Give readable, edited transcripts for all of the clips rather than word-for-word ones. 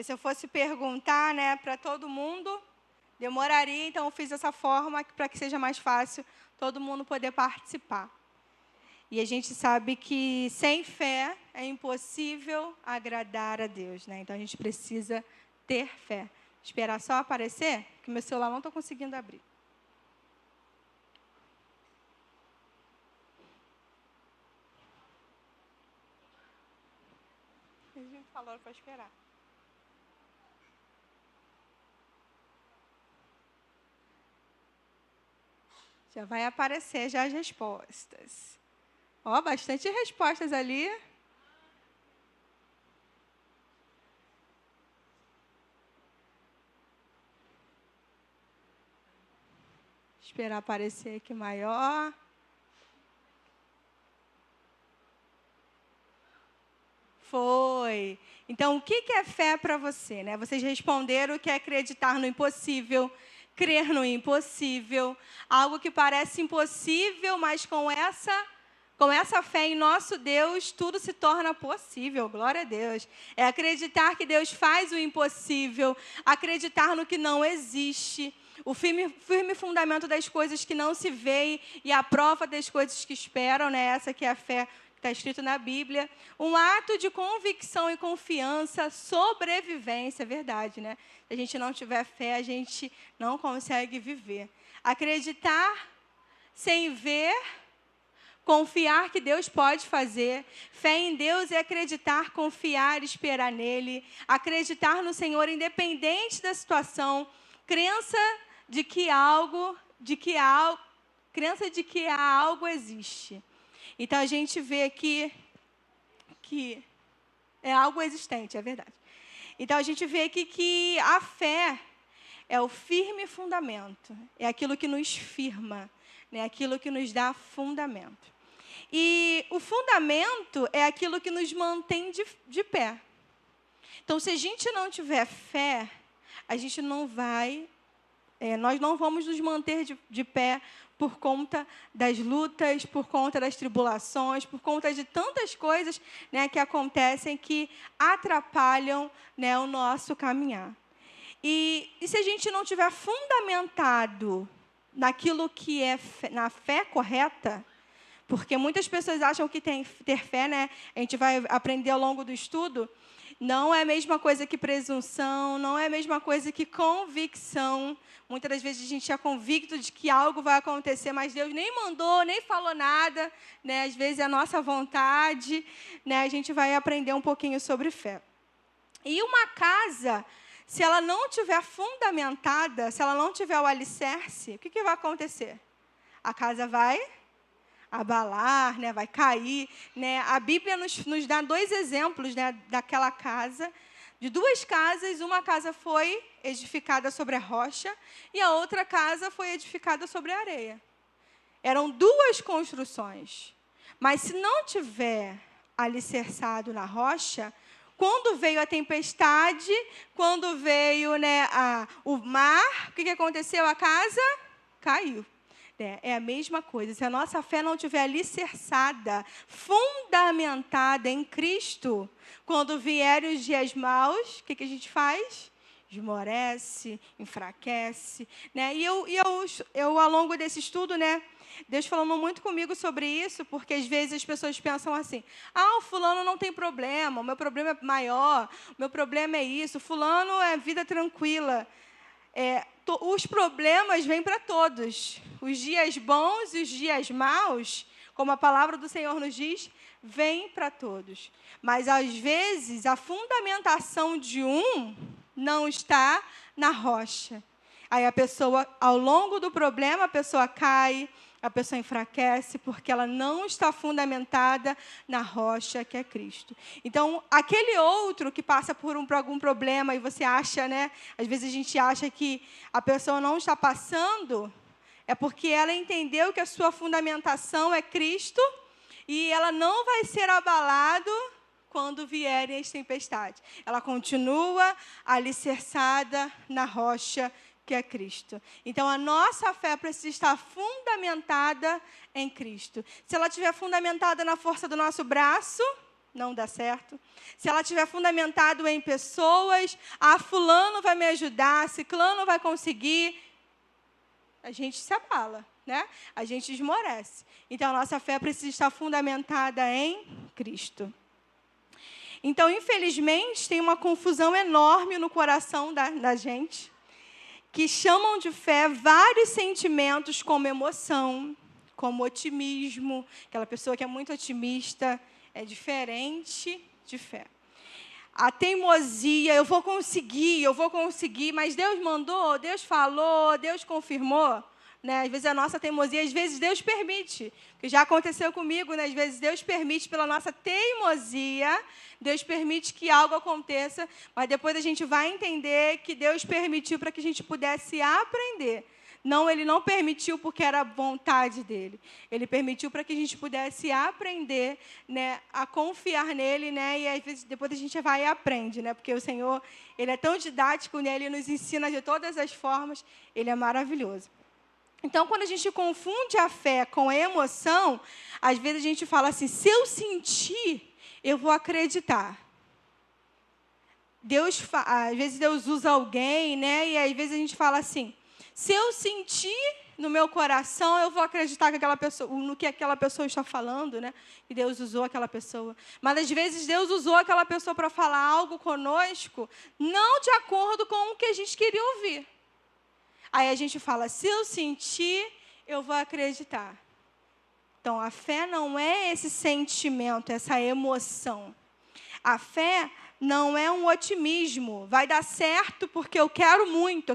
se eu fosse perguntar, né, para todo mundo, demoraria, então eu fiz dessa forma para que seja mais fácil todo mundo poder participar. E a gente sabe que sem fé é impossível agradar a Deus, né? Então a gente precisa ter fé. Esperar só aparecer, porque meu celular não estou conseguindo abrir. A gente falou para esperar. Já vai aparecer já as respostas. Ó, bastante respostas ali. Esperar aparecer aqui maior. Foi. Então, o que é fé para você, né? Vocês responderam que é acreditar no impossível, crer no impossível, algo que parece impossível, mas com essa fé em nosso Deus, tudo se torna possível. Glória a Deus. É acreditar que Deus faz o impossível, acreditar no que não existe, o firme fundamento das coisas que não se veem e a prova das coisas que esperam, né? Essa que é a fé que está escrito na Bíblia. Um ato de convicção e confiança, sobrevivência, é verdade, né? Se a gente não tiver fé, a gente não consegue viver. Acreditar sem ver, confiar que Deus pode fazer. Fé em Deus é acreditar, confiar, esperar nele. Acreditar no Senhor independente da situação. Crença de que algo existe. Então, a gente vê aqui que é algo existente, é verdade. Então, a gente vê aqui que a fé é o firme fundamento. É aquilo que nos firma, né? Aquilo que nos dá fundamento. E o fundamento é aquilo que nos mantém de pé. Então, se a gente não tiver fé, a gente não vai... nós não vamos nos manter de pé por conta das lutas, por conta das tribulações, por conta de tantas coisas, né, que acontecem que atrapalham, né, o nosso caminhar. E se a gente não tiver fundamentado naquilo que é na fé correta, porque muitas pessoas acham que ter fé, né, a gente vai aprender ao longo do estudo, não é a mesma coisa que presunção, não é a mesma coisa que convicção. Muitas das vezes a gente é convicto de que algo vai acontecer, mas Deus nem mandou, nem falou nada, né? Às vezes é a nossa vontade, né? A gente vai aprender um pouquinho sobre fé. E uma casa, se ela não tiver fundamentada, se ela não tiver o alicerce, o que vai acontecer? A casa vai abalar, né, vai cair, né? A Bíblia nos dá 2 exemplos, né, daquela casa, de 2 casas. Uma casa foi edificada sobre a rocha e a outra casa foi edificada sobre a areia. Eram 2 construções, mas se não tiver alicerçado na rocha, quando veio a tempestade, quando veio, né, o mar, o que aconteceu? A casa caiu. É a mesma coisa. Se a nossa fé não estiver alicerçada, fundamentada em Cristo, quando vierem os dias maus, o que a gente faz? Esmorece, enfraquece, né? E eu, ao longo desse estudo, né, Deus falando muito comigo sobre isso, porque às vezes as pessoas pensam assim: o fulano não tem problema, o meu problema é maior, o meu problema é isso, fulano é vida tranquila. Os problemas vêm para todos. Os dias bons e os dias maus, como a palavra do Senhor nos diz, vêm para todos. Mas, às vezes, a fundamentação de um não está na rocha. Aí a pessoa, ao longo do problema, a pessoa cai, a pessoa enfraquece, porque ela não está fundamentada na rocha que é Cristo. Então, aquele outro que passa por algum problema e você acha, né? Às vezes a gente acha que a pessoa não está passando, é porque ela entendeu que a sua fundamentação é Cristo e ela não vai ser abalada quando vierem as tempestades. Ela continua alicerçada na rocha que é Cristo. Então, a nossa fé precisa estar fundamentada em Cristo. Se ela estiver fundamentada na força do nosso braço, não dá certo. Se ela estiver fundamentado em pessoas, fulano vai me ajudar, ciclano vai conseguir, a gente se abala, né? A gente esmorece. Então, a nossa fé precisa estar fundamentada em Cristo. Então, infelizmente, tem uma confusão enorme no coração da gente, que chamam de fé vários sentimentos como emoção, como otimismo. Aquela pessoa que é muito otimista é diferente de fé. A teimosia, eu vou conseguir, mas Deus mandou, Deus falou, Deus confirmou. Né? Às vezes a nossa teimosia, às vezes Deus permite, que já aconteceu comigo, né? Às vezes Deus permite pela nossa teimosia, Deus permite que algo aconteça, mas depois a gente vai entender que Deus permitiu para que a gente pudesse aprender. Não, Ele não permitiu porque era vontade dEle. Ele permitiu para que a gente pudesse aprender, né, a confiar nele, né, e às vezes depois a gente vai e aprende, né, porque o Senhor, Ele é tão didático, né, Ele nos ensina de todas as formas, Ele é maravilhoso. Então, quando a gente confunde a fé com a emoção, às vezes a gente fala assim, se eu sentir, eu vou acreditar. Às vezes Deus usa alguém, né? E às vezes a gente fala assim, se eu sentir no meu coração, eu vou acreditar que no que aquela pessoa está falando, né? Que Deus usou aquela pessoa. Mas às vezes Deus usou aquela pessoa para falar algo conosco, não de acordo com o que a gente queria ouvir. Aí a gente fala, se eu sentir, eu vou acreditar. Então, a fé não é esse sentimento, essa emoção. A fé não é um otimismo. Vai dar certo porque eu quero muito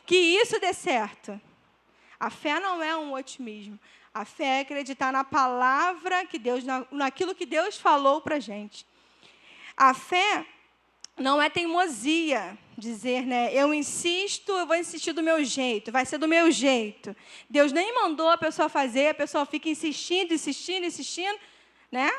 que isso dê certo. A fé não é um otimismo. A fé é acreditar na palavra que Deus, naquilo que Deus falou para a gente. A fé não é teimosia, dizer, né, eu vou insistir do meu jeito, vai ser do meu jeito. Deus nem mandou a pessoa fazer, a pessoa fica insistindo, né?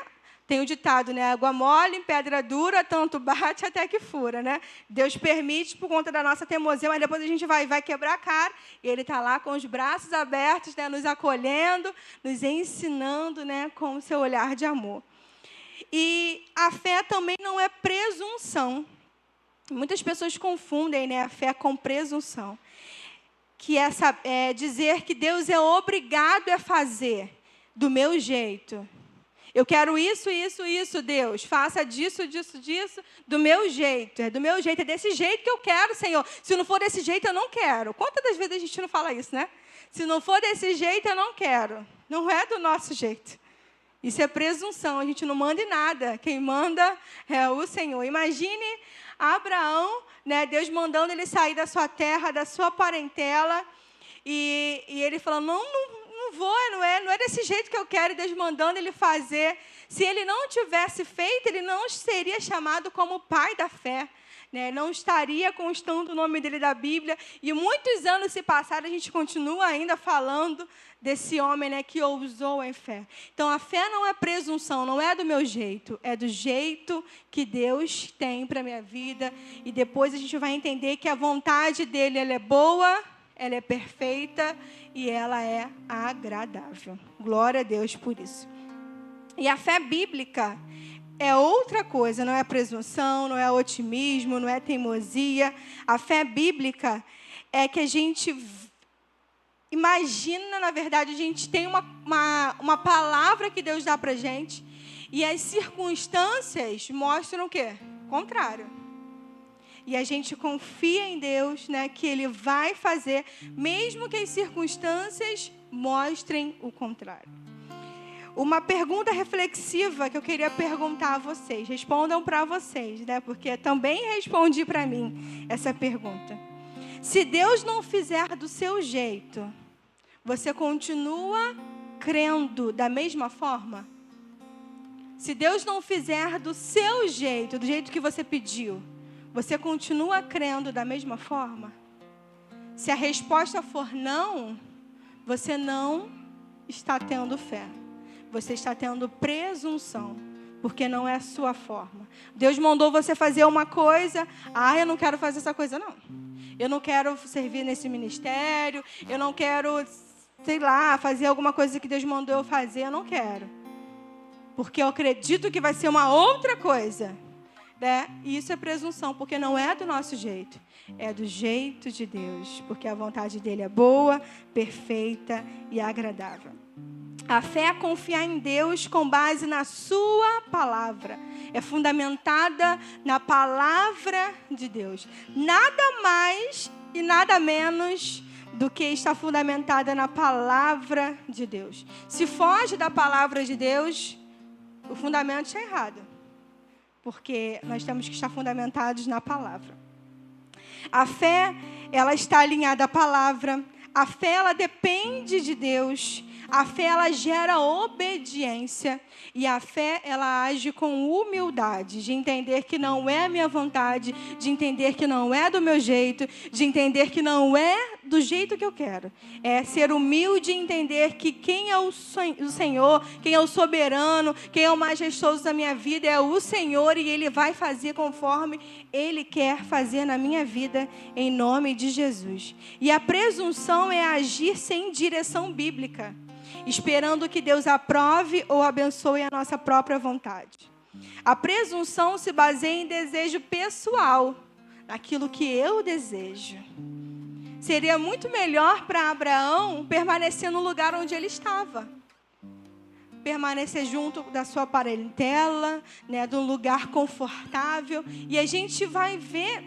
Tem o ditado, né, água mole em pedra dura, tanto bate até que fura, né? Deus permite por conta da nossa teimosia, mas depois a gente vai quebrar a cara, e Ele está lá com os braços abertos, né, nos acolhendo, nos ensinando, né, com o seu olhar de amor. E a fé também não é presunção. Muitas pessoas confundem, né, a fé com presunção. Que é dizer que Deus é obrigado a fazer do meu jeito. Eu quero isso, Deus. Faça disso, do meu jeito. É do meu jeito, é desse jeito que eu quero, Senhor. Se não for desse jeito, eu não quero. Quantas das vezes a gente não fala isso, né? Se não for desse jeito, eu não quero. Não é do nosso jeito. Isso é presunção, a gente não manda em nada. Quem manda é o Senhor. Imagine Abraão, né, Deus mandando ele sair da sua terra, da sua parentela, e ele falando, não vou, não é desse jeito que eu quero, e Deus mandando ele fazer. Se ele não tivesse feito, ele não seria chamado como pai da fé. Né, não estaria constando o nome dele da Bíblia. E muitos anos se passaram, a gente continua ainda falando desse homem, né, que ousou em fé. Então, a fé não é presunção, não é do meu jeito. É do jeito que Deus tem para a minha vida. E depois a gente vai entender que a vontade dele ela é boa, ela é perfeita e ela é agradável. Glória a Deus por isso. E a fé bíblica é outra coisa, não é presunção, não é otimismo, não é teimosia. A fé bíblica é que a gente imagina, na verdade, a gente tem uma palavra que Deus dá para a gente e as circunstâncias mostram o quê? O contrário. E a gente confia em Deus, né, que Ele vai fazer, mesmo que as circunstâncias mostrem o contrário. Uma pergunta reflexiva que eu queria perguntar a vocês. Respondam para vocês, né? Porque também respondi para mim essa pergunta. Se Deus não fizer do seu jeito, você continua crendo da mesma forma? Se Deus não fizer do seu jeito, do jeito que você pediu, você continua crendo da mesma forma? Se a resposta for não, você não está tendo fé. Você está tendo presunção, porque não é a sua forma. Deus mandou você fazer uma coisa, eu não quero fazer essa coisa, não. Eu não quero servir nesse ministério, eu não quero, sei lá, fazer alguma coisa que Deus mandou eu fazer, eu não quero. porque eu acredito que vai ser uma outra coisa. Né? E isso é presunção, porque não é do nosso jeito. É do jeito de Deus, porque a vontade dele é boa, perfeita e agradável. A fé é confiar em Deus com base na sua palavra. É fundamentada na palavra de Deus. Nada mais e nada menos do que está fundamentada na palavra de Deus. Se foge da palavra de Deus, o fundamento está errado. Porque nós temos que estar fundamentados na palavra. A fé, ela está alinhada à palavra. A fé, ela depende de Deus. A fé, ela gera obediência. E a fé, ela age com humildade. De entender que não é a minha vontade. De entender que não é do meu jeito. De entender que não é do jeito que eu quero. É ser humilde e entender que quem é o Senhor, quem é o soberano, quem é o majestoso da minha vida é o Senhor. E Ele vai fazer conforme Ele quer fazer na minha vida, em nome de Jesus. E a presunção é agir sem direção bíblica, esperando que Deus aprove ou abençoe a nossa própria vontade. A presunção se baseia em desejo pessoal, naquilo que eu desejo. Seria muito melhor para Abraão permanecer no lugar onde ele estava. Permanecer junto da sua parentela, né, de um lugar confortável. E a gente vai ver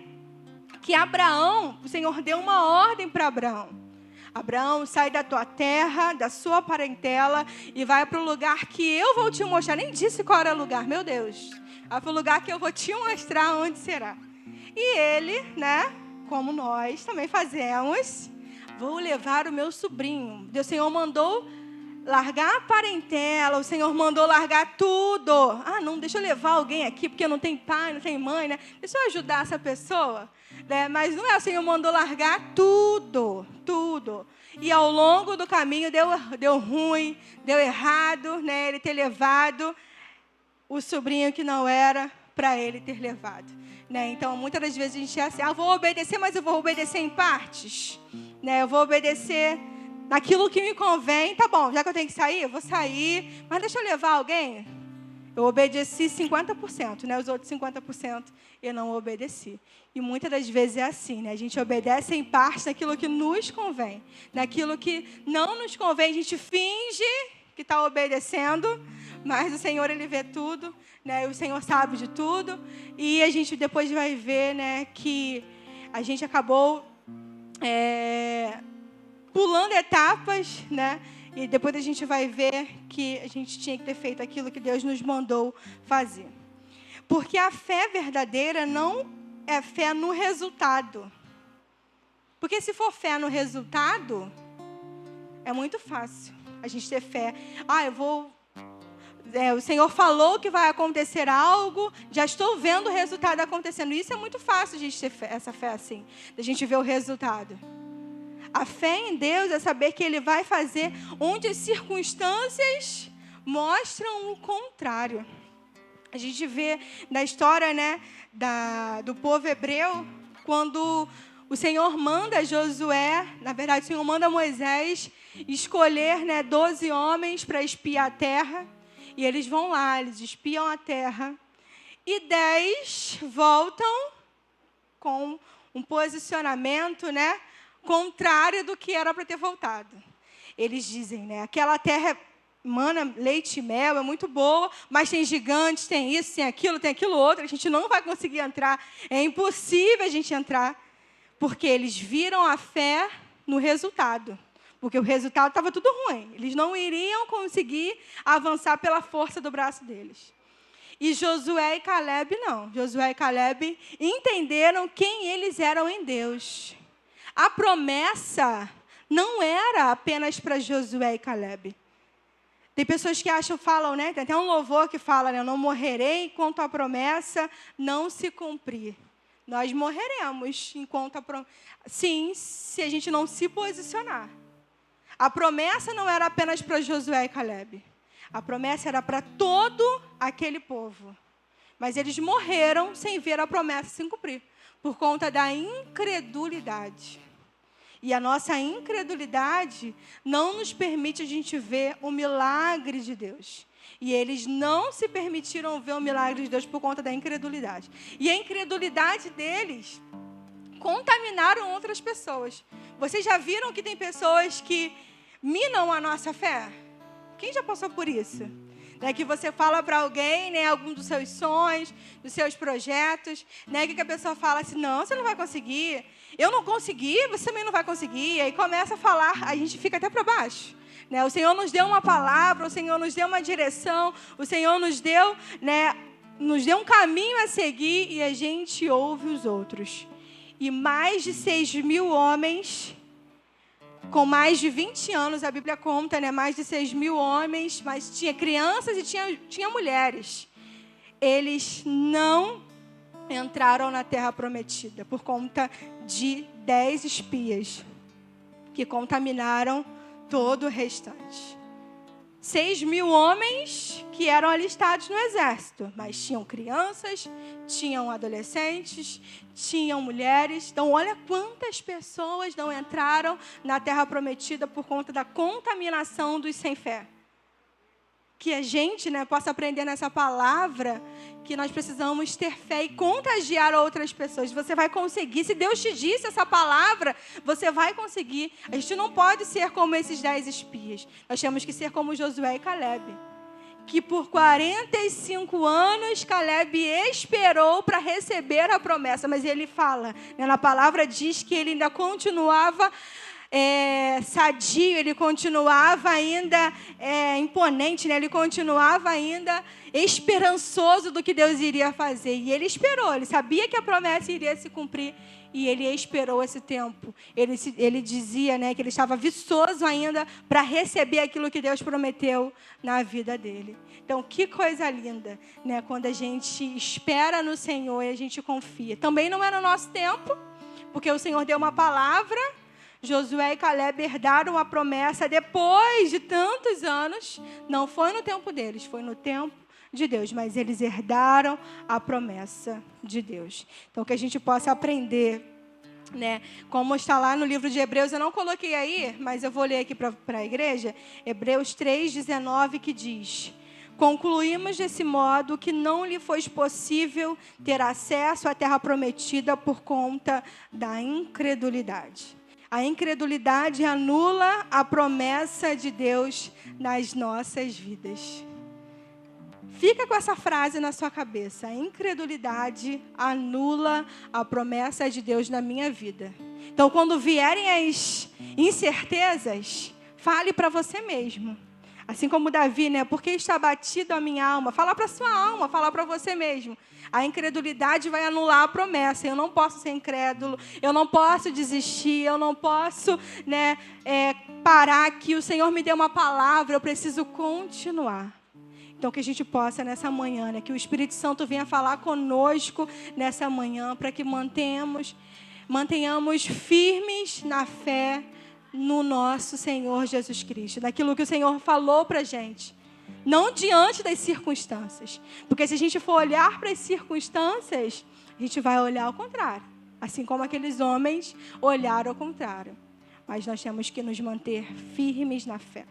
que Abraão, o Senhor deu uma ordem para Abraão. Abraão, sai da tua terra, da sua parentela e vai para o lugar que eu vou te mostrar. Nem disse qual era o lugar, meu Deus. Vai para o lugar que eu vou te mostrar onde será. E ele, né, como nós também fazemos, vou levar o meu sobrinho. O Senhor mandou largar a parentela, o Senhor mandou largar tudo. Ah, não, deixa eu levar alguém aqui, porque não tem pai, não tem mãe, né? Deixa eu ajudar essa pessoa. Né? Mas não é, o Senhor mandou largar tudo, tudo. E ao longo do caminho deu ruim, deu errado, né? Ele ter levado o sobrinho que não era para ele ter levado. Né? Então, muitas das vezes a gente é assim, vou obedecer, mas eu vou obedecer em partes. Né? Eu vou obedecer naquilo que me convém. Tá bom, já que eu tenho que sair, eu vou sair. Mas deixa eu levar alguém. Eu obedeci 50%, né? Os outros 50% eu não obedeci. E muitas das vezes é assim, né? A gente obedece em parte naquilo que nos convém. Naquilo que não nos convém, a gente finge que está obedecendo, mas o Senhor, Ele vê tudo, né? O Senhor sabe de tudo. E a gente depois vai ver, né, que a gente acabou pulando etapas, né? E depois a gente vai ver que a gente tinha que ter feito aquilo que Deus nos mandou fazer. Porque a fé verdadeira não é fé no resultado. Porque se for fé no resultado, é muito fácil a gente ter fé. O Senhor falou que vai acontecer algo, já estou vendo o resultado acontecendo. Isso é muito fácil a gente ter essa fé assim, da gente ver o resultado. A fé em Deus é saber que Ele vai fazer onde as circunstâncias mostram o contrário. A gente vê na história, né, do povo hebreu, quando o Senhor manda Josué, na verdade o Senhor manda Moisés escolher, né, 12 homens para espiar a terra. E eles vão lá, eles espiam a terra. E 10 voltam com um posicionamento, né, contrário do que era para ter voltado. Eles dizem, né, aquela terra mana leite e mel, é muito boa, mas tem gigantes, tem isso, tem aquilo outro, a gente não vai conseguir entrar, é impossível a gente entrar, porque eles viram a fé no resultado, porque o resultado estava tudo ruim, eles não iriam conseguir avançar pela força do braço deles. E Josué e Caleb não, Josué e Caleb entenderam quem eles eram em Deus. A promessa não era apenas para Josué e Caleb. Tem pessoas que falam, né? Tem até um louvor que fala, né? Eu não morrerei enquanto a promessa não se cumprir. Nós morreremos enquanto a promessa... Sim, se a gente não se posicionar. A promessa não era apenas para Josué e Caleb. A promessa era para todo aquele povo. Mas eles morreram sem ver a promessa se cumprir, por conta da incredulidade. E a nossa incredulidade não nos permite a gente ver o milagre de Deus. E eles não se permitiram ver o milagre de Deus por conta da incredulidade. E a incredulidade deles contaminaram outras pessoas. Vocês já viram que tem pessoas que minam a nossa fé? Quem já passou por isso? Que você fala para alguém, algum dos seus sonhos, dos seus projetos, que a pessoa fala assim, não, você não vai conseguir. Eu não consegui, você também não vai conseguir. E aí começa a falar, a gente fica até para baixo. O Senhor nos deu uma palavra, o Senhor nos deu uma direção, o Senhor nos deu um caminho a seguir e a gente ouve os outros. E mais de 6.000 homens, com mais de 20 anos, a Bíblia conta, mais de 6.000 homens, mas tinha crianças e tinha mulheres. Eles não entraram na Terra Prometida por conta de 10 espias que contaminaram todo o restante. 6.000 homens que eram alistados no exército, mas tinham crianças, tinham adolescentes, tinham mulheres. Então, olha quantas pessoas não entraram na Terra Prometida por conta da contaminação dos sem fé. Que a gente possa aprender nessa palavra que nós precisamos ter fé e contagiar outras pessoas. Você vai conseguir. Se Deus te disse essa palavra, você vai conseguir. A gente não pode ser como esses 10 espias. Nós temos que ser como Josué e Caleb. Que por 45 anos, Caleb esperou para receber a promessa. Mas ele fala, na palavra diz que ele ainda continuava sadio, ele continuava ainda imponente, ele continuava ainda esperançoso do que Deus iria fazer. E ele esperou, ele sabia que a promessa iria se cumprir e ele esperou esse tempo. Ele dizia que ele estava viçoso ainda para receber aquilo que Deus prometeu na vida dele. Então, que coisa linda, quando a gente espera no Senhor e a gente confia. Também não é no nosso tempo, porque o Senhor deu uma palavra. Josué e Caleb herdaram a promessa depois de tantos anos. Não foi no tempo deles, foi no tempo de Deus. Mas eles herdaram a promessa de Deus. Então, que a gente possa aprender, como está lá no livro de Hebreus. Eu não coloquei aí, mas eu vou ler aqui para a igreja. Hebreus 3:19, que diz: concluímos desse modo que não lhe foi possível ter acesso à terra prometida por conta da incredulidade. A incredulidade anula a promessa de Deus nas nossas vidas. Fica com essa frase na sua cabeça. A incredulidade anula a promessa de Deus na minha vida. Então, quando vierem as incertezas, fale para você mesmo. Assim como Davi, porque está abatido a minha alma. Fala para a sua alma, fala para você mesmo. A incredulidade vai anular a promessa. Eu não posso ser incrédulo, eu não posso desistir, eu não posso parar aqui. O Senhor me deu uma palavra, eu preciso continuar. Então, que a gente possa nessa manhã, que o Espírito Santo venha falar conosco nessa manhã, para que mantenhamos firmes na fé no nosso Senhor Jesus Cristo, naquilo que o Senhor falou para a gente. Não diante das circunstâncias. Porque se a gente for olhar para as circunstâncias, a gente vai olhar ao contrário. Assim como aqueles homens olharam ao contrário. Mas nós temos que nos manter firmes na fé.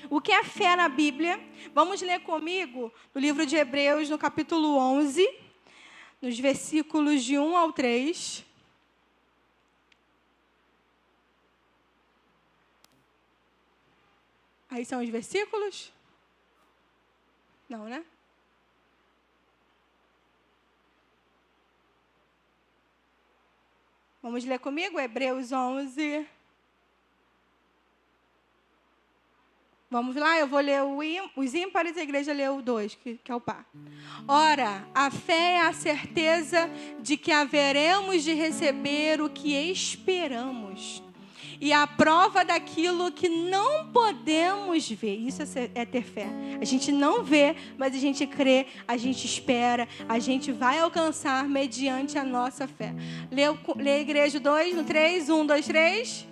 O que é fé na Bíblia? Vamos ler comigo no livro de Hebreus, no capítulo 11, nos versículos de 1 ao 3. Aí são os versículos? Não, né? Vamos ler comigo? Hebreus 11. Vamos lá, eu vou ler os ímpares, a igreja lê o 2, que é o par. Ora, a fé é a certeza de que haveremos de receber o que esperamos. E a prova daquilo que não podemos ver. Isso é ter fé. A gente não vê, mas a gente crê, a gente espera, a gente vai alcançar mediante a nossa fé. Lê a igreja 2, no 3, 1, 2, 3.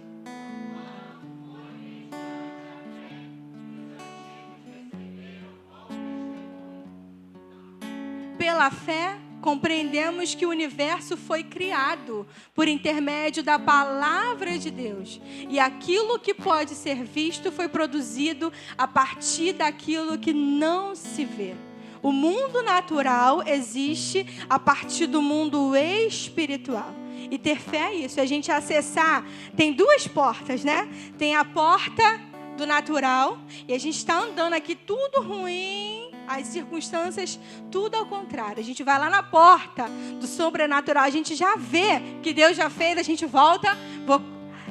Pela fé, compreendemos que o universo foi criado por intermédio da palavra de Deus. E aquilo que pode ser visto foi produzido a partir daquilo que não se vê. O mundo natural existe a partir do mundo espiritual. E ter fé é isso, é a gente acessar. Tem duas portas, né? Tem a porta do natural, e a gente está andando aqui tudo ruim, as circunstâncias, tudo ao contrário. A gente vai lá na porta do sobrenatural, a gente já vê que Deus já fez, a gente volta.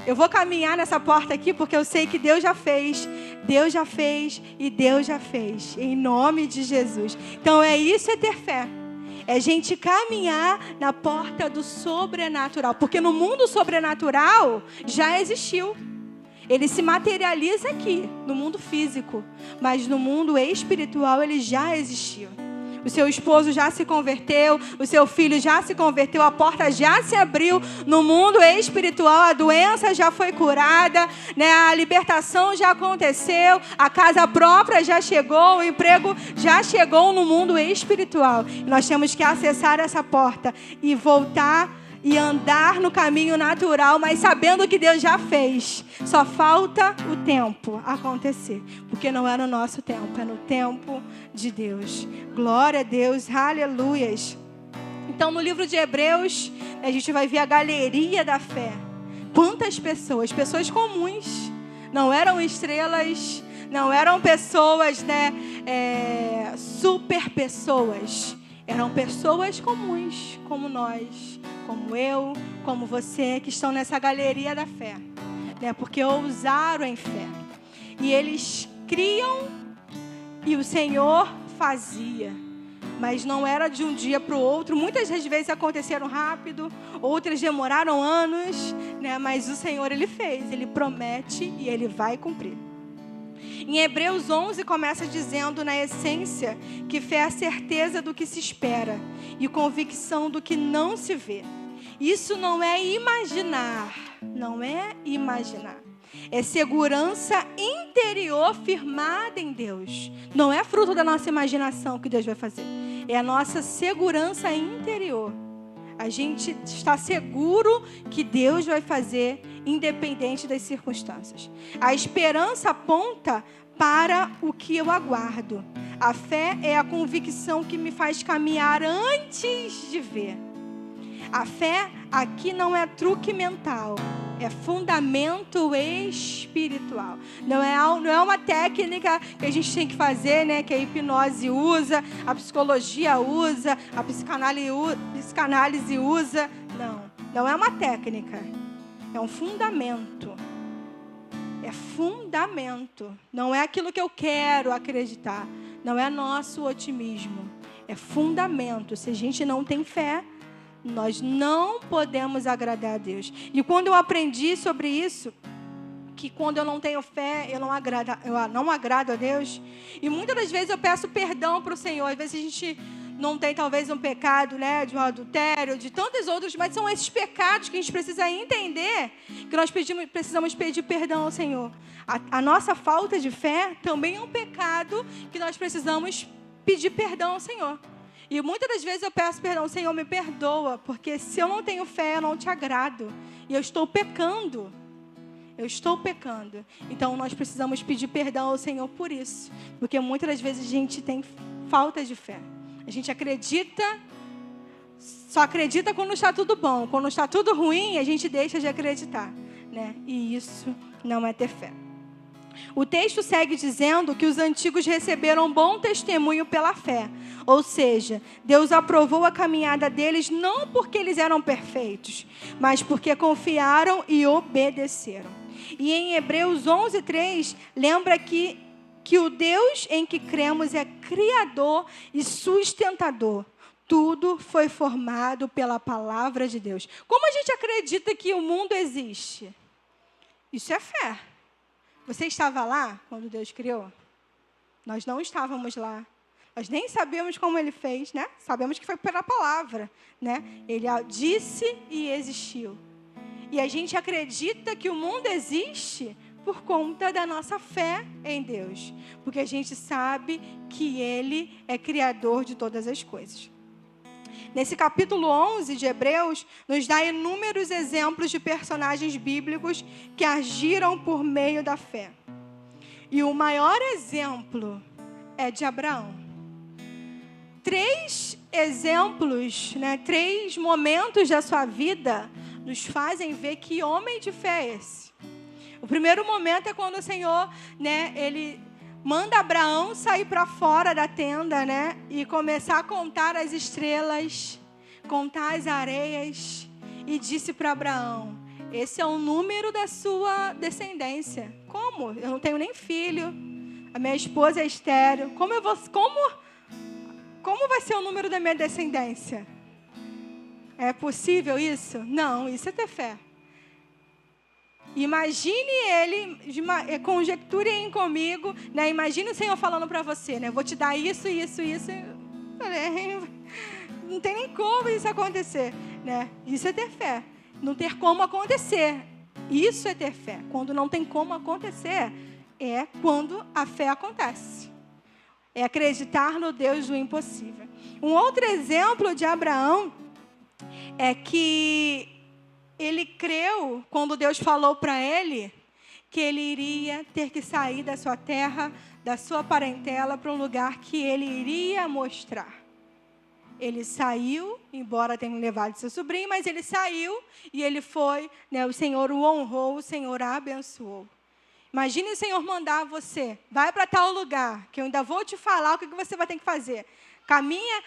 Eu vou caminhar nessa porta aqui, porque eu sei que Deus já fez e Deus já fez, em nome de Jesus. Então isso é ter fé. É a gente caminhar na porta do sobrenatural, porque no mundo sobrenatural já existiu. Ele se materializa aqui, no mundo físico, mas no mundo espiritual ele já existiu. O seu esposo já se converteu, o seu filho já se converteu, a porta já se abriu no mundo espiritual, a doença já foi curada, né? A libertação já aconteceu, a casa própria já chegou, o emprego já chegou no mundo espiritual. E nós temos que acessar essa porta e voltar e andar no caminho natural, mas sabendo que Deus já fez. Só falta o tempo acontecer, porque não é no nosso tempo, é no tempo de Deus. Glória a Deus, aleluias. Então no livro de Hebreus, a gente vai ver a galeria da fé. Quantas pessoas comuns, não eram estrelas, não eram pessoas, né, super pessoas. Eram pessoas comuns, como nós, como eu, como você, que estão nessa galeria da fé, né? Porque ousaram em fé. E eles criam e o Senhor fazia. Mas não era de um dia para o outro. Muitas das vezes aconteceram rápido, outras demoraram anos, né? Mas o Senhor, Ele fez, Ele promete e Ele vai cumprir. Em Hebreus 11 começa dizendo, na essência, que fé é a certeza do que se espera e convicção do que não se vê. Isso não é imaginar, é segurança interior firmada em Deus. Não é fruto da nossa imaginação que Deus vai fazer, é a nossa segurança interior. A gente está seguro que Deus vai fazer, independente das circunstâncias. A esperança aponta para o que eu aguardo. A fé é a convicção que me faz caminhar antes de ver. A fé aqui não é truque mental, é fundamento espiritual. Não é uma técnica que a gente tem que fazer, né? Que a hipnose usa, a psicologia usa, a psicanálise usa. Não é uma técnica. É um fundamento. É fundamento. Não é aquilo que eu quero acreditar. Não é nosso otimismo. É fundamento. Se a gente não tem fé, nós não podemos agradar a Deus. E quando eu aprendi sobre isso, que quando eu não tenho fé, eu não agrado a Deus. E muitas das vezes eu peço perdão para o Senhor. Às vezes a gente não tem talvez um pecado, né, de um adultério, de tantos outros, mas são esses pecados que a gente precisa entender, que nós precisamos pedir perdão ao Senhor. A nossa falta de fé também é um pecado que nós precisamos pedir perdão ao Senhor. E muitas das vezes eu peço perdão, Senhor, me perdoa, porque se eu não tenho fé, eu não te agrado. E eu estou pecando. Então nós precisamos pedir perdão ao Senhor por isso. Porque muitas das vezes a gente tem falta de fé. A gente só acredita quando está tudo bom. Quando está tudo ruim, a gente deixa de acreditar, né? E isso não é ter fé. O texto segue dizendo que os antigos receberam bom testemunho pela fé. Ou seja, Deus aprovou a caminhada deles não porque eles eram perfeitos, mas porque confiaram e obedeceram. E em Hebreus 11:3, lembra que o Deus em que cremos é criador e sustentador. Tudo foi formado pela palavra de Deus. Como a gente acredita que o mundo existe? Isso é fé. Você estava lá quando Deus criou? Nós não estávamos lá. Nós nem sabemos como Ele fez, né? Sabemos que foi pela palavra, né? Ele disse e existiu. E a gente acredita que o mundo existe por conta da nossa fé em Deus. Porque a gente sabe que Ele é criador de todas as coisas. Nesse capítulo 11 de Hebreus, nos dá inúmeros exemplos de personagens bíblicos que agiram por meio da fé. E o maior exemplo é de Abraão. 3 exemplos, 3 momentos da sua vida nos fazem ver que homem de fé é esse. O primeiro momento é quando o Senhor, ele manda Abraão sair para fora da tenda, e começar a contar as estrelas, contar as areias, e disse para Abraão: esse é o número da sua descendência. Como? Eu não tenho nem filho, a minha esposa é estéril. Como vai ser o número da minha descendência? É possível isso? Não, isso é ter fé. Imagine ele, conjecturem comigo, imagine o Senhor falando para você, vou te dar isso, isso, isso. Não tem nem como isso acontecer, Isso é ter fé. Não ter como acontecer, isso é ter fé. Quando não tem como acontecer, é quando a fé acontece. É acreditar no Deus do impossível. Um outro exemplo de Abraão é que ele creu quando Deus falou para ele que ele iria ter que sair da sua terra, da sua parentela, para um lugar que ele iria mostrar. Ele saiu, embora tenha levado seu sobrinho, mas ele saiu e ele foi, o Senhor o honrou, o Senhor a abençoou. Imagine o Senhor mandar você, vai para tal lugar, que eu ainda vou te falar o que você vai ter que fazer. Caminha,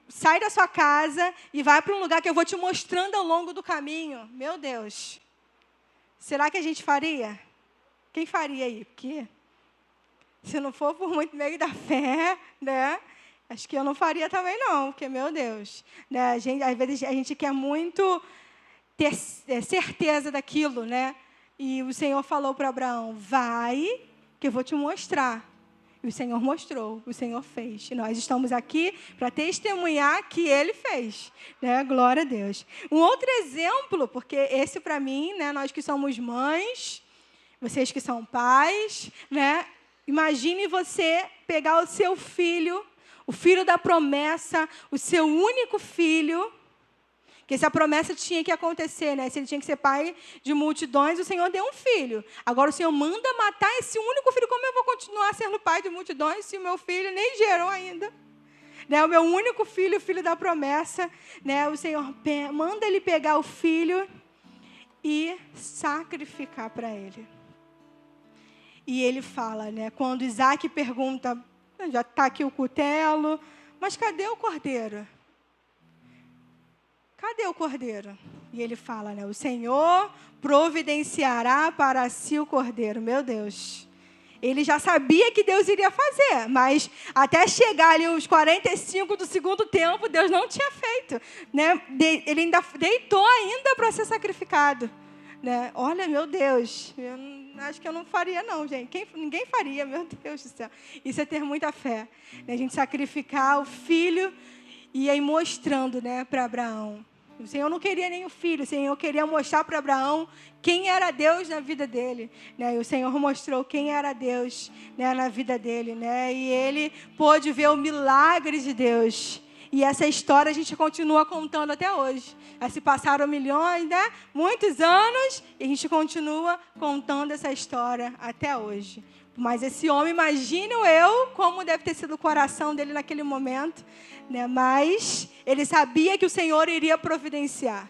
sai da sua casa e vai para um lugar que eu vou te mostrando ao longo do caminho. Meu Deus, será que a gente faria? Quem faria aí? Porque se não for por muito meio da fé, acho que eu não faria também não, porque, meu Deus, às vezes a gente quer muito ter certeza daquilo, E o Senhor falou para Abraão: vai, que eu vou te mostrar. E o Senhor mostrou, o Senhor fez. E nós estamos aqui para testemunhar que Ele fez. Glória a Deus. Um outro exemplo, porque esse para mim, nós que somos mães, vocês que são pais, imagine você pegar o seu filho, o filho da promessa, o seu único filho, que essa promessa tinha que acontecer, Se ele tinha que ser pai de multidões, o Senhor deu um filho. Agora o Senhor manda matar esse único filho. Como eu vou continuar sendo pai de multidões se o meu filho nem gerou ainda? O meu único filho, o filho da promessa, o Senhor manda ele pegar o filho e sacrificar para ele. E ele fala, quando Isaac pergunta: já está aqui o cutelo, mas cadê o cordeiro? Cadê o cordeiro? E ele fala, o Senhor providenciará para si o cordeiro. Meu Deus. Ele já sabia que Deus iria fazer, mas até chegar ali os 45 do segundo tempo, Deus não tinha feito. Ele ainda deitou ainda para ser sacrificado. Olha, meu Deus, eu acho que eu não faria não, gente. Ninguém faria, meu Deus do céu. Isso é ter muita fé. A gente sacrificar o filho e aí mostrando para Abraão. O Senhor não queria nem o filho, o Senhor queria mostrar para Abraão quem era Deus na vida dele. E o Senhor mostrou quem era Deus na vida dele. E ele pôde ver o milagre de Deus. E essa história a gente continua contando até hoje. Já se passaram milhões, muitos anos, e a gente continua contando essa história até hoje. Mas esse homem, imagino eu, como deve ter sido o coração dele naquele momento, mas ele sabia que o Senhor iria providenciar.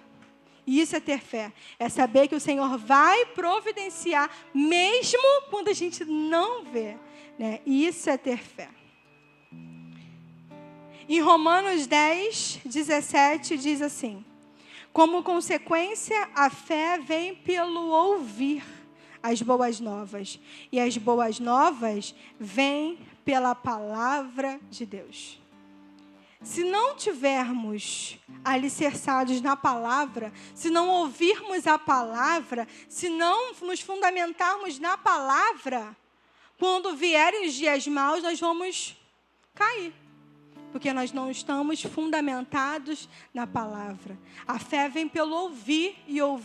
E isso é ter fé, é saber que o Senhor vai providenciar, mesmo quando a gente não vê. Isso é ter fé. Em Romanos 10, 17, diz assim: como consequência, a fé vem pelo ouvir as boas novas. E as boas novas vêm pela palavra de Deus. Se não tivermos alicerçados na palavra, se não ouvirmos a palavra, se não nos fundamentarmos na palavra, quando vierem os dias maus, nós vamos cair. Porque nós não estamos fundamentados na palavra. A fé vem pelo ouvir, e o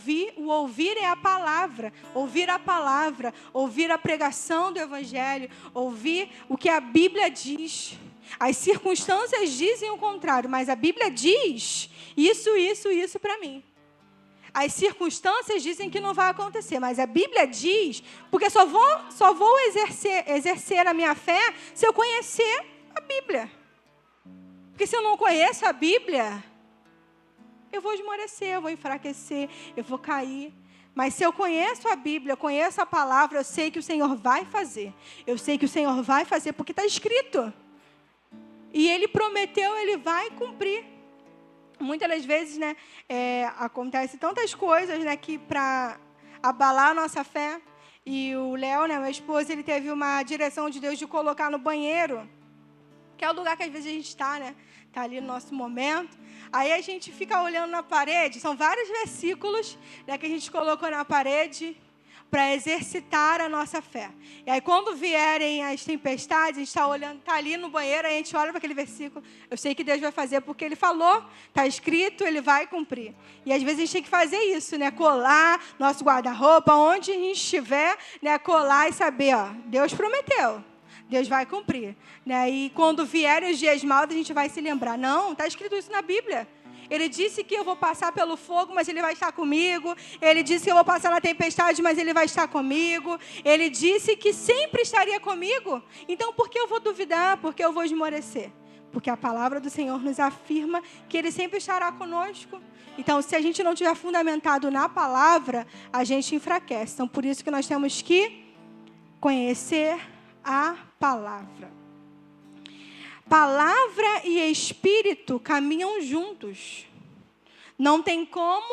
ouvir é a palavra. Ouvir a palavra, ouvir a pregação do Evangelho, ouvir o que a Bíblia diz. As circunstâncias dizem o contrário, mas a Bíblia diz isso para mim. As circunstâncias dizem que não vai acontecer, mas a Bíblia diz, porque só vou exercer a minha fé se eu conhecer a Bíblia. Porque se eu não conheço a Bíblia, eu vou esmorecer, eu vou enfraquecer, eu vou cair. Mas se eu conheço a Bíblia, eu conheço a palavra, eu sei que o Senhor vai fazer. Eu sei que o Senhor vai fazer porque está escrito. E Ele prometeu, Ele vai cumprir. Muitas das vezes, né, acontece tantas coisas, né, que para abalar a nossa fé. E o Léo, né, meu esposo, ele teve uma direção de Deus de colocar no banheiro, que é o lugar que às vezes a gente está, né? Está ali no nosso momento. Aí a gente fica olhando na parede, são vários versículos, né, que a gente colocou na parede para exercitar a nossa fé. E aí quando vierem as tempestades, a gente está olhando, está ali no banheiro, aí a gente olha para aquele versículo, eu sei que Deus vai fazer, porque Ele falou, está escrito, Ele vai cumprir. E às vezes a gente tem que fazer isso, né? Colar nosso guarda-roupa, onde a gente estiver, né? Colar e saber, ó, Deus prometeu. Deus vai cumprir. Né? E quando vierem os dias maus, a gente vai se lembrar. Não, está escrito isso na Bíblia. Ele disse que eu vou passar pelo fogo, mas Ele vai estar comigo. Ele disse que eu vou passar na tempestade, mas Ele vai estar comigo. Ele disse que sempre estaria comigo. Então, por que eu vou duvidar? Por que eu vou esmorecer? Porque a palavra do Senhor nos afirma que Ele sempre estará conosco. Então, se a gente não tiver fundamentado na palavra, a gente enfraquece. Então, por isso que nós temos que conhecer a palavra. Palavra e Espírito caminham juntos. Não tem como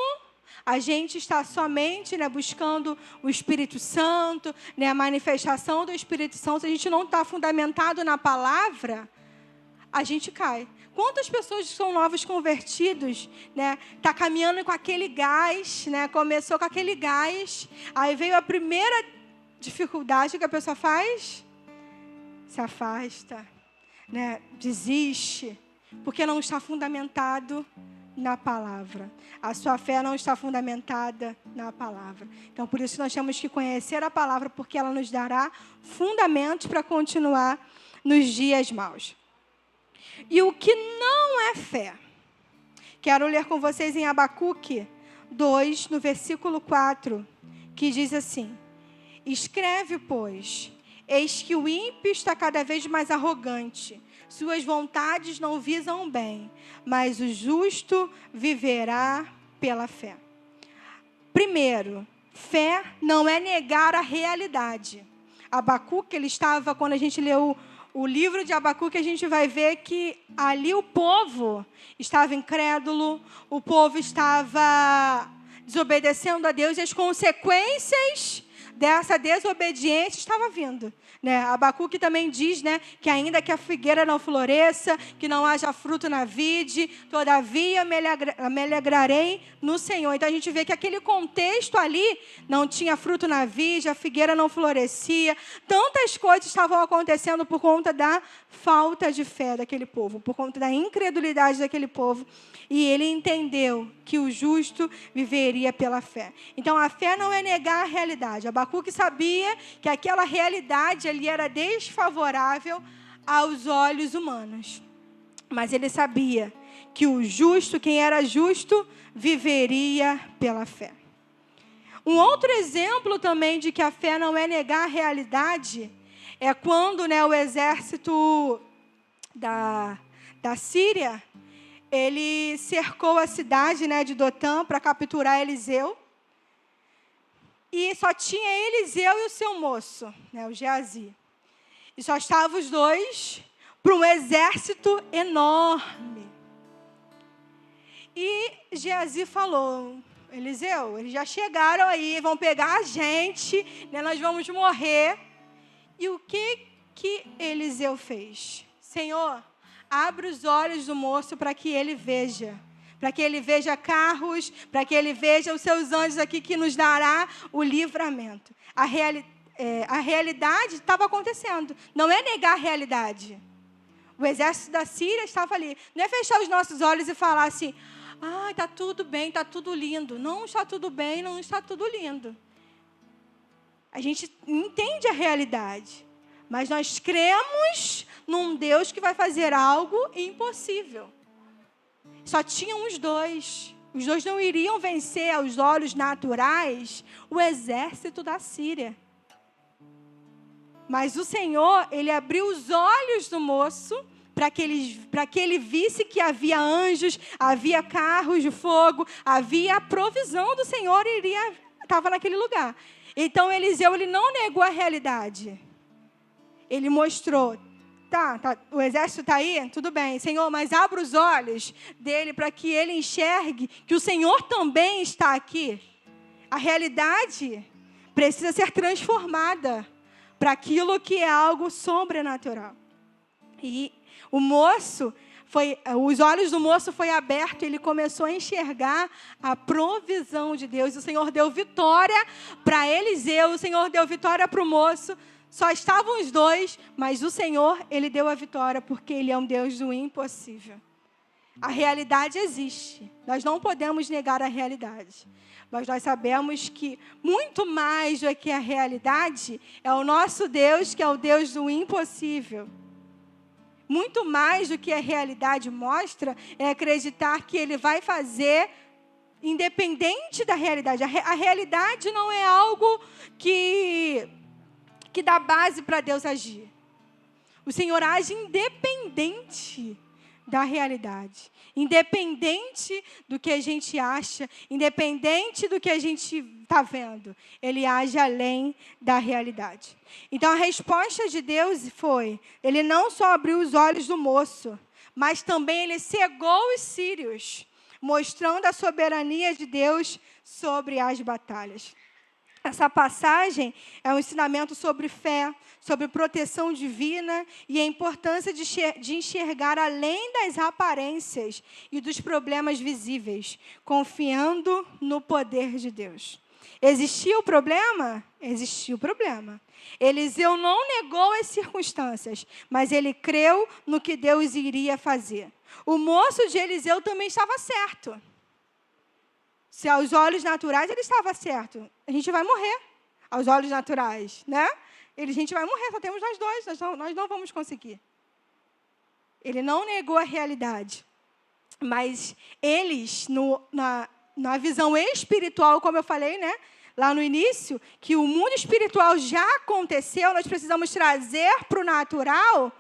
a gente estar somente, né, buscando o Espírito Santo, né, a manifestação do Espírito Santo. Se a gente não está fundamentado na palavra, a gente cai. Quantas pessoas que são novos convertidos, né, tá caminhando com aquele gás, né, começou com aquele gás, aí veio a primeira dificuldade que a pessoa faz, se afasta, né, desiste, porque não está fundamentado na palavra. A sua fé não está fundamentada na palavra. Então, por isso nós temos que conhecer a palavra, porque ela nos dará fundamentos para continuar nos dias maus. E o que não é fé? Quero ler com vocês em Abacuque 2, no versículo 4, que diz assim: escreve, pois, eis que o ímpio está cada vez mais arrogante. Suas vontades não visam o bem, mas o justo viverá pela fé. Primeiro, fé não é negar a realidade. Abacuque, ele estava, quando a gente leu o livro de Abacuque, a gente vai ver que ali o povo estava incrédulo, o povo estava desobedecendo a Deus e as consequências dessa desobediência estava vindo. Né? Abacuque também diz, né, que ainda que a figueira não floresça, que não haja fruto na vide, todavia me alegrarei no Senhor. Então a gente vê que aquele contexto ali não tinha fruto na vide, a figueira não florescia. Tantas coisas estavam acontecendo por conta da falta de fé daquele povo, por conta da incredulidade daquele povo. E ele entendeu que o justo viveria pela fé. Então a fé não é negar a realidade. Abacuque sabia que aquela realidade ali era desfavorável aos olhos humanos. Mas ele sabia que o justo, quem era justo, viveria pela fé. Um outro exemplo também de que a fé não é negar a realidade é quando, né, o exército da Síria, ele cercou a cidade, né, de Dotã para capturar Eliseu. E só tinha Eliseu e o seu moço, né, o Geazi. E só estavam os dois para um exército enorme. E Geazi falou: Eliseu, eles já chegaram aí, vão pegar a gente, né, nós vamos morrer. E o que Eliseu fez? Senhor, abre os olhos do moço para que ele veja. Para que ele veja carros, para que ele veja os seus anjos aqui que nos dará o livramento. A realidade estava acontecendo. Não é negar a realidade. O exército da Síria estava ali. Não é fechar os nossos olhos e falar assim: ah, está tudo bem, está tudo lindo. Não está tudo bem, não está tudo lindo. A gente entende a realidade. Mas nós cremos num Deus que vai fazer algo impossível. Só tinham os dois. Os dois não iriam vencer aos olhos naturais o exército da Síria. Mas o Senhor, Ele abriu os olhos do moço para que ele visse que havia anjos, havia carros de fogo, havia a provisão do Senhor estava naquele lugar. Então Eliseu, ele não negou a realidade. Ele mostrou, tá, o exército está aí, tudo bem, Senhor, mas abra os olhos dele para que ele enxergue que o Senhor também está aqui. A realidade precisa ser transformada para aquilo que é algo sobrenatural. E os olhos do moço foi aberto, ele começou a enxergar a provisão de Deus. O Senhor deu vitória para Eliseu, o Senhor deu vitória para o moço. Só estavam os dois, mas o Senhor, Ele deu a vitória, porque Ele é um Deus do impossível. A realidade existe, nós não podemos negar a realidade. Mas nós sabemos que muito mais do que a realidade é o nosso Deus, que é o Deus do impossível. Muito mais do que a realidade mostra é acreditar que Ele vai fazer independente da realidade. A realidade não é algo que dá base para Deus agir. O Senhor age independente da realidade. Independente do que a gente acha, independente do que a gente está vendo. Ele age além da realidade. Então, a resposta de Deus foi, Ele não só abriu os olhos do moço, mas também Ele cegou os sírios, mostrando a soberania de Deus sobre as batalhas. Essa passagem é um ensinamento sobre fé, sobre proteção divina e a importância de enxergar além das aparências e dos problemas visíveis, confiando no poder de Deus. Existiu o problema? Existiu o problema. Eliseu não negou as circunstâncias, mas ele creu no que Deus iria fazer. O moço de Eliseu também estava certo. Se aos olhos naturais ele estava certo, a gente vai morrer aos olhos naturais, né? A gente vai morrer, só temos nós dois, nós não vamos conseguir. Ele não negou a realidade, mas eles, na visão espiritual, como eu falei, né? Lá no início, que o mundo espiritual já aconteceu, nós precisamos trazer para o natural.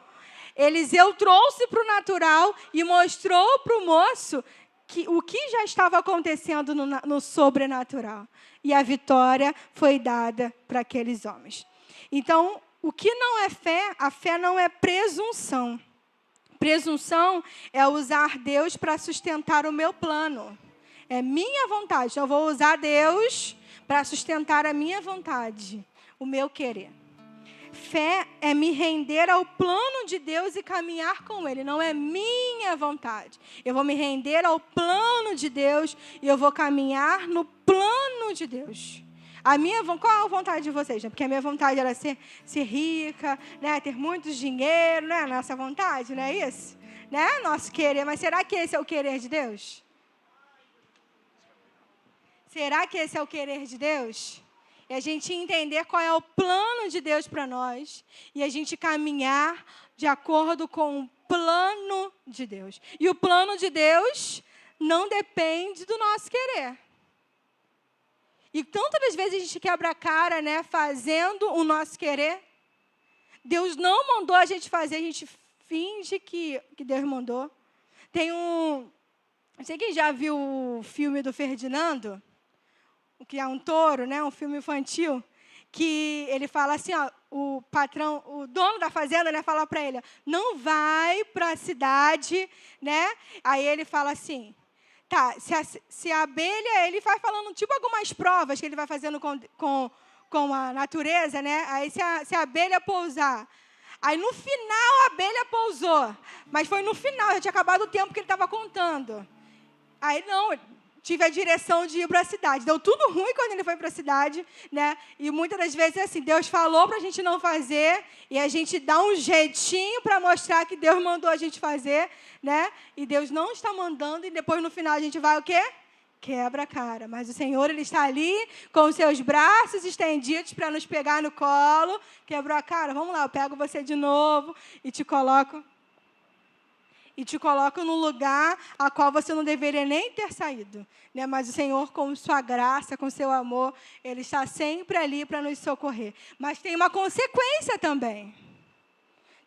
Eliseu trouxe para o natural e mostrou para o moço o que já estava acontecendo no sobrenatural. E a vitória foi dada para aqueles homens. Então, o que não é fé? A fé não é presunção. Presunção é usar Deus para sustentar o meu plano. É minha vontade. Então, eu vou usar Deus para sustentar a minha vontade, o meu querer. Fé é me render ao plano de Deus e caminhar com Ele. Não é minha vontade. Eu vou me render ao plano de Deus e eu vou caminhar no plano de Deus. Qual é a vontade de vocês? Porque a minha vontade era ser rica, né? Ter muito dinheiro, né? Nossa vontade, não é isso? Né? Nosso querer. Mas será que esse é o querer de Deus? Será que esse é o querer de Deus? E a gente entender qual é o plano de Deus para nós. E a gente caminhar de acordo com o plano de Deus. E o plano de Deus não depende do nosso querer. E tantas das vezes a gente quebra a cara, né, fazendo o nosso querer. Deus não mandou a gente fazer, a gente finge que Deus mandou. Não sei quem já viu o filme do Ferdinando, que é um touro, né, um filme infantil, que ele fala assim, ó, o patrão, o dono da fazenda, né, fala para ele, não vai para a cidade, né? Aí ele fala assim, tá, se a abelha, ele vai falando tipo algumas provas que ele vai fazendo com a natureza, né? Aí se a abelha pousar, aí no final a abelha pousou, mas foi no final, já tinha acabado o tempo que ele estava contando. Aí não, tive a direção de ir para a cidade. Deu tudo ruim quando ele foi para a cidade, né? E muitas das vezes é assim, Deus falou para a gente não fazer, e a gente dá um jeitinho para mostrar que Deus mandou a gente fazer, né? E Deus não está mandando, e depois no final a gente vai o quê? quebra a cara. Mas o Senhor, Ele está ali com os seus braços estendidos para nos pegar no colo. Quebrou a cara? Vamos lá, eu pego você de novo e te coloco num lugar a qual você não deveria nem ter saído. Né? Mas o Senhor, com sua graça, com seu amor, Ele está sempre ali para nos socorrer. Mas tem uma consequência também.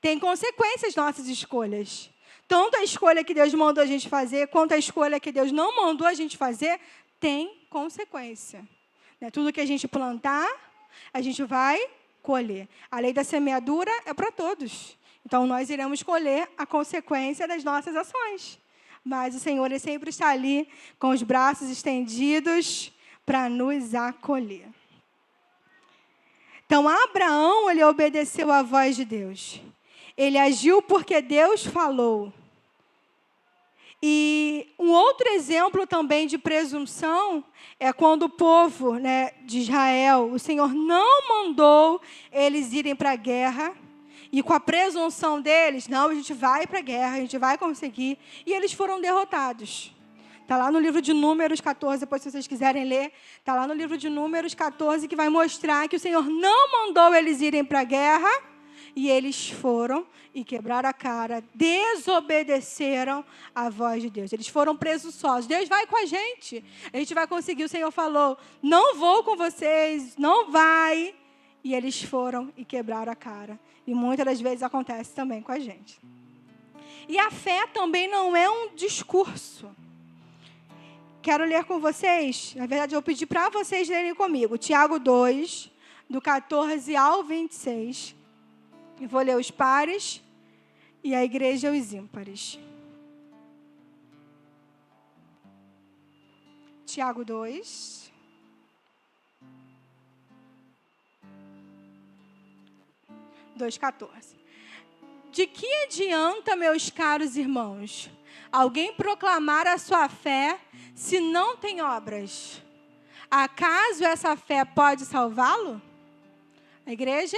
Tem consequências nossas escolhas. Tanto a escolha que Deus mandou a gente fazer, quanto a escolha que Deus não mandou a gente fazer, tem consequência. Né? Tudo que a gente plantar, a gente vai colher. A lei da semeadura é para todos. Então, nós iremos colher a consequência das nossas ações. Mas o Senhor, Ele sempre está ali, com os braços estendidos, para nos acolher. Então, Abraão, ele obedeceu à voz de Deus. Ele agiu porque Deus falou. E um outro exemplo também de presunção é quando o povo, né, de Israel, o Senhor não mandou eles irem para a guerra. E com a presunção deles, não, a gente vai para a guerra, a gente vai conseguir. E eles foram derrotados. Está lá no livro de Números 14, depois se vocês quiserem ler. Está lá no livro de Números 14, que vai mostrar que o Senhor não mandou eles irem para a guerra. E eles foram e quebraram a cara, desobedeceram à voz de Deus. Eles foram presunçosos. Deus vai com a gente vai conseguir. O Senhor falou, não vou com vocês, não vai. E eles foram e quebraram a cara. E muitas das vezes acontece também com a gente. E a fé também não é um discurso. Quero ler com vocês, na verdade eu vou pedir para vocês lerem comigo. Tiago 2, do 14 ao 26. Eu vou ler os pares e a igreja os ímpares. Tiago 2. 2,14. De que adianta, meus caros irmãos, alguém proclamar a sua fé se não tem obras? Acaso essa fé pode salvá-lo? A igreja?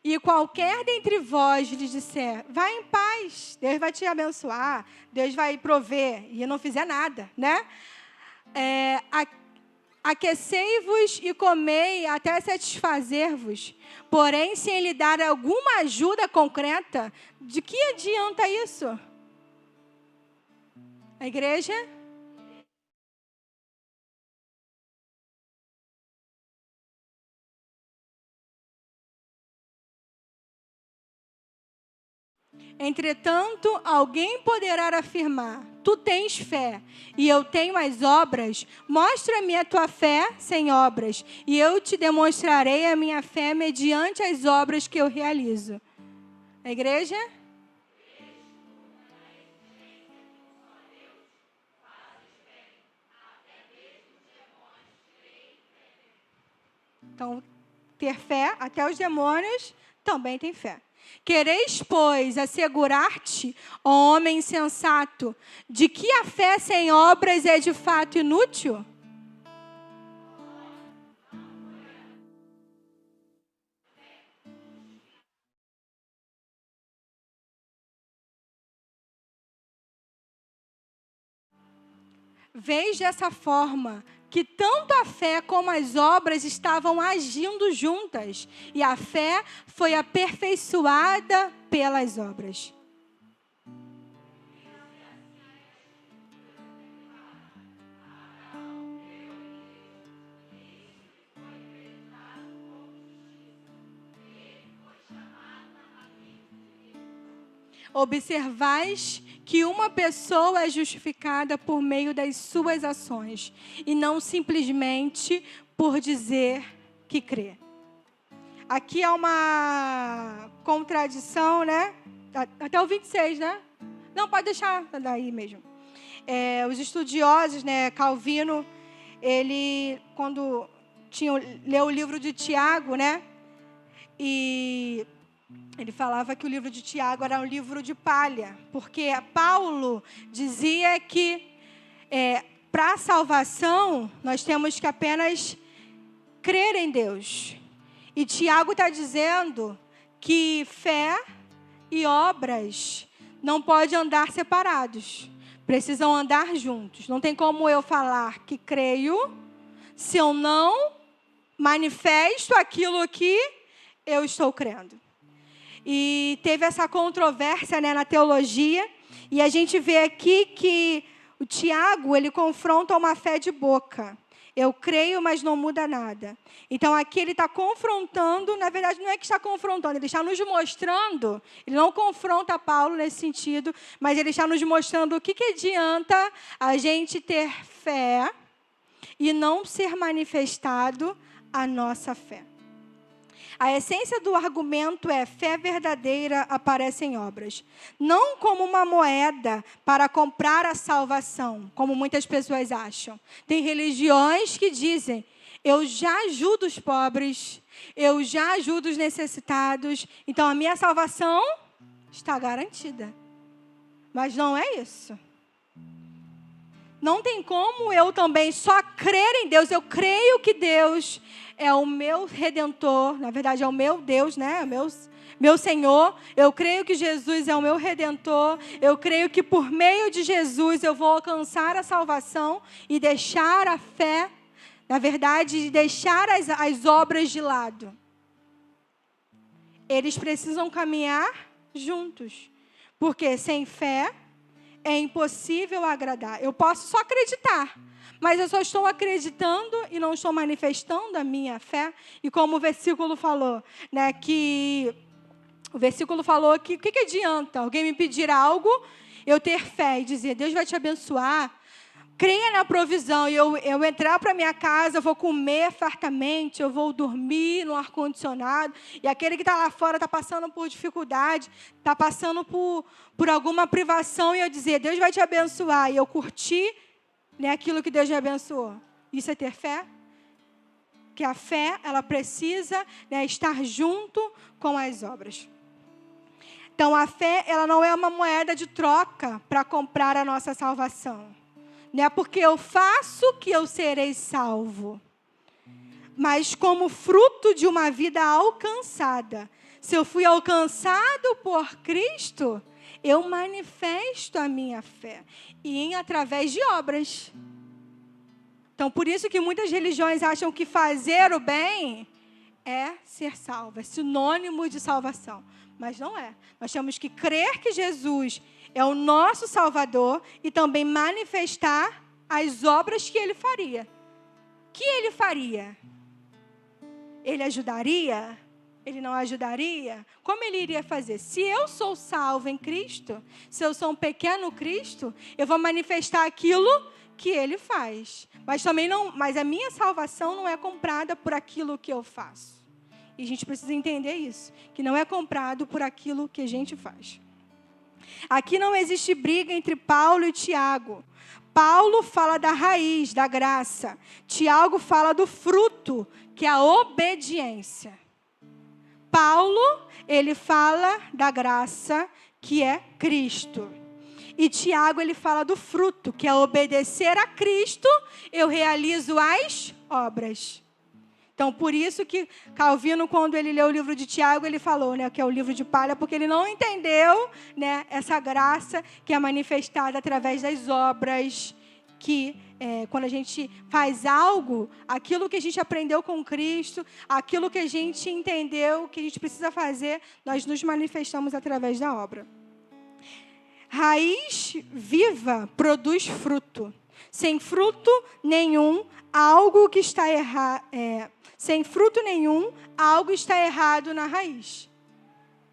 E qualquer dentre vós lhe disser, vá em paz, Deus vai te abençoar, Deus vai prover, e não fizer nada, né? Aquecei-vos e comei até satisfazer-vos, porém, sem lhe dar alguma ajuda concreta, de que adianta isso? A igreja? Entretanto, alguém poderá afirmar, tu tens fé, e eu tenho as obras, mostra-me a tua fé sem obras, e eu te demonstrarei a minha fé mediante as obras que eu realizo. A igreja? Então, ter fé, até os demônios também têm fé. Quereis, pois, assegurar-te, ó homem insensato, de que a fé sem obras é de fato inútil? Veis dessa forma que tanto a fé como as obras estavam agindo juntas, e a fé foi aperfeiçoada pelas obras. Observais que uma pessoa é justificada por meio das suas ações, e não simplesmente por dizer que crê. Aqui há uma contradição, né? Até o 26, né? Não, pode deixar daí mesmo. Os estudiosos, né? Calvino, ele, quando leu o livro de Tiago, né? E ele falava que o livro de Tiago era um livro de palha, porque Paulo dizia que para a salvação nós temos que apenas crer em Deus. E Tiago está dizendo que fé e obras não podem andar separados. Precisam andar juntos. Não tem como eu falar que creio se eu não manifesto aquilo que eu estou crendo. E teve essa controvérsia, né, na teologia. E a gente vê aqui que o Tiago, ele confronta uma fé de boca. Eu creio, mas não muda nada. Então, aqui ele está confrontando, na verdade, não é que está confrontando, ele está nos mostrando, ele não confronta Paulo nesse sentido, mas ele está nos mostrando o que adianta a gente ter fé e não ser manifestado a nossa fé. A essência do argumento é: fé verdadeira aparece em obras. Não como uma moeda para comprar a salvação, como muitas pessoas acham. Tem religiões que dizem: eu já ajudo os pobres, eu já ajudo os necessitados, então a minha salvação está garantida. Mas não é isso. Não tem como eu também só crer em Deus. Eu creio que Deus é o meu Redentor. Na verdade, é o meu Deus, né? Meu Senhor. Eu creio que Jesus é o meu Redentor. Eu creio que por meio de Jesus eu vou alcançar a salvação e deixar a fé, na verdade, deixar as obras de lado. Eles precisam caminhar juntos. Porque sem fé é impossível agradar. Eu posso só acreditar, mas eu só estou acreditando e não estou manifestando a minha fé. E como o versículo falou, né, que o que adianta alguém me pedir algo, eu ter fé e dizer: Deus vai te abençoar, creia na provisão, e eu entrar para minha casa, eu vou comer fartamente, eu vou dormir no ar-condicionado, e aquele que está lá fora está passando por dificuldade, está passando por alguma privação, e eu dizer: Deus vai te abençoar, e eu curtir, né, aquilo que Deus me abençoou. Isso é ter fé? Que a fé, ela precisa, né, estar junto com as obras. Então, a fé, ela não é uma moeda de troca para comprar a nossa salvação. Não é porque eu faço que eu serei salvo, mas como fruto de uma vida alcançada. Se eu fui alcançado por Cristo, eu manifesto a minha fé, e através de obras. Então, por isso que muitas religiões acham que fazer o bem é ser salvo, é sinônimo de salvação. Mas não é. Nós temos que crer que Jesus é o nosso Salvador e também manifestar as obras que Ele faria. Que Ele faria? Ele ajudaria? Ele não ajudaria? Como Ele iria fazer? Se eu sou salvo em Cristo, se eu sou um pequeno Cristo, eu vou manifestar aquilo que Ele faz. Mas a minha salvação não é comprada por aquilo que eu faço. E a gente precisa entender isso, que não é comprado por aquilo que a gente faz. Aqui não existe briga entre Paulo e Tiago. Paulo fala da raiz, da graça. Tiago fala do fruto, que é a obediência. Paulo, ele fala da graça, que é Cristo. E Tiago, ele fala do fruto, que é obedecer a Cristo, eu realizo as obras. Então, por isso que Calvino, quando ele leu o livro de Tiago, ele falou, né, que é o livro de palha, porque ele não entendeu, né, essa graça que é manifestada através das obras, que quando a gente faz algo, aquilo que a gente aprendeu com Cristo, aquilo que a gente entendeu que a gente precisa fazer, nós nos manifestamos através da obra. Raiz viva produz fruto. Sem fruto nenhum, algo está errado na raiz.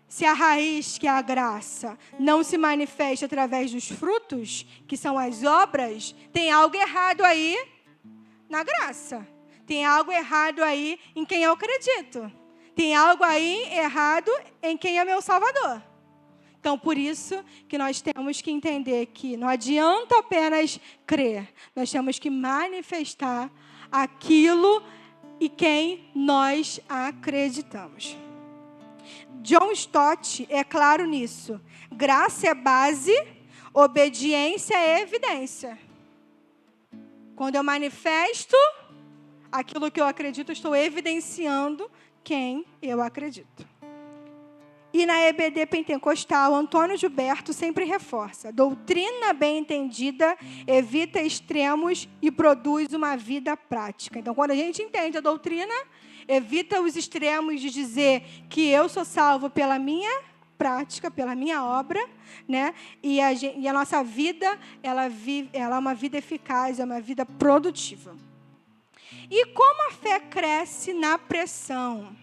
Se a raiz, que é a graça, não se manifesta através dos frutos, que são as obras, tem algo errado aí na graça. Tem algo errado aí em quem eu acredito. Tem algo aí errado em quem é meu Salvador. Então, por isso que nós temos que entender que não adianta apenas crer. Nós temos que manifestar aquilo e quem nós acreditamos. John Stott é claro nisso. Graça é base, obediência é evidência. Quando eu manifesto aquilo que eu acredito, estou evidenciando quem eu acredito. E na EBD Pentecostal, Antônio Gilberto sempre reforça: doutrina bem entendida evita extremos e produz uma vida prática. Então, quando a gente entende a doutrina, evita os extremos de dizer que eu sou salvo pela minha prática, pela minha obra, né? E a nossa vida, ela é uma vida eficaz, é uma vida produtiva. E como a fé cresce na pressão?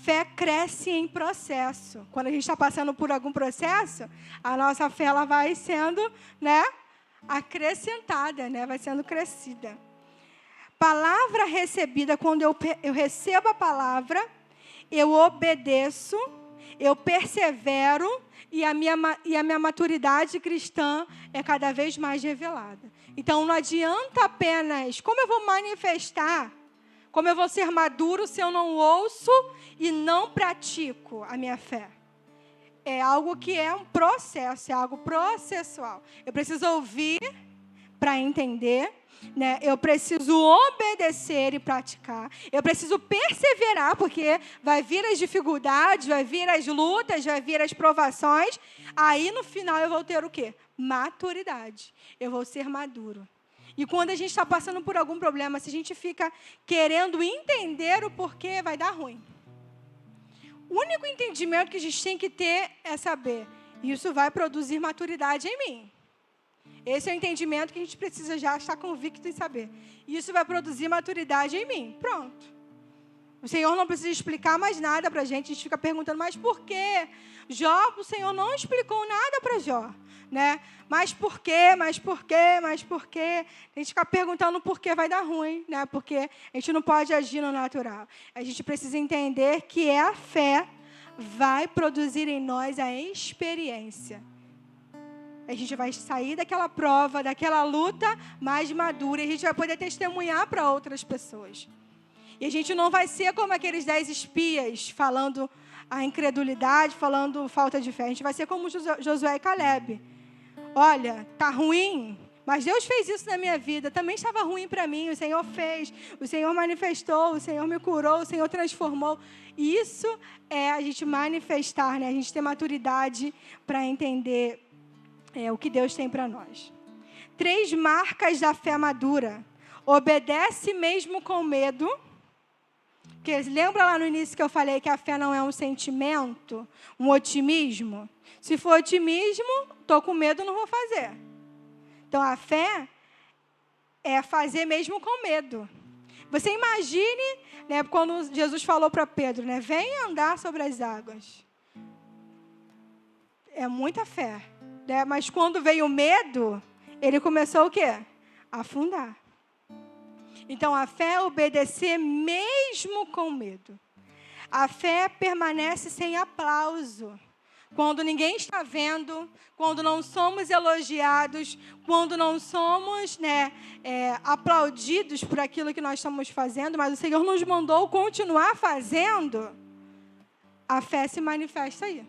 Fé cresce em processo. Quando a gente está passando por algum processo, a nossa fé ela vai sendo, né, acrescentada, né, vai sendo crescida. Palavra recebida, quando eu recebo a palavra, eu obedeço, eu persevero e a minha maturidade cristã é cada vez mais revelada. Então, não adianta apenas, como eu vou manifestar, como eu vou ser maduro se eu não ouço e não pratico a minha fé? É algo que é um processo, é algo processual. Eu preciso ouvir para entender, né? Eu preciso obedecer e praticar. Eu preciso perseverar, porque vai vir as dificuldades, vai vir as lutas, vai vir as provações. Aí, no final, eu vou ter o quê? Maturidade. Eu vou ser maduro. E quando a gente está passando por algum problema, se a gente fica querendo entender o porquê, vai dar ruim. O único entendimento que a gente tem que ter é saber: isso vai produzir maturidade em mim. Esse é o entendimento que a gente precisa já estar convicto em saber. Isso vai produzir maturidade em mim. Pronto. O Senhor não precisa explicar mais nada para a gente fica perguntando: mas por quê? Jó, o Senhor não explicou nada para Jó. Né? Mas por quê? Mas por quê? Mas por quê? A gente fica perguntando por quê, vai dar ruim, né? Porque a gente não pode agir no natural. A gente precisa entender que a fé vai produzir em nós a experiência. A gente vai sair daquela prova, daquela luta mais madura, e a gente vai poder testemunhar para outras pessoas. E a gente não vai ser como aqueles 10 espias falando a incredulidade, falando falta de fé. A gente vai ser como Josué e Caleb. Olha, está ruim, mas Deus fez isso na minha vida. Também estava ruim para mim, o Senhor fez, o Senhor manifestou, o Senhor me curou, o Senhor transformou. E isso é a gente manifestar, né? A gente ter maturidade para entender o que Deus tem para nós. 3 marcas da fé madura. Obedece mesmo com medo. Porque lembra lá no início que eu falei que a fé não é um sentimento, um otimismo? Se for otimismo, estou com medo, não vou fazer. Então, a fé é fazer mesmo com medo. Você imagine, né, quando Jesus falou para Pedro, né, vem andar sobre as águas. É muita fé. Né? Mas quando veio o medo, ele começou o quê? A afundar. Então, a fé é obedecer mesmo com medo. A fé permanece sem aplauso. Quando ninguém está vendo, quando não somos elogiados, quando não somos, né, aplaudidos por aquilo que nós estamos fazendo, mas o Senhor nos mandou continuar fazendo, a fé se manifesta aí.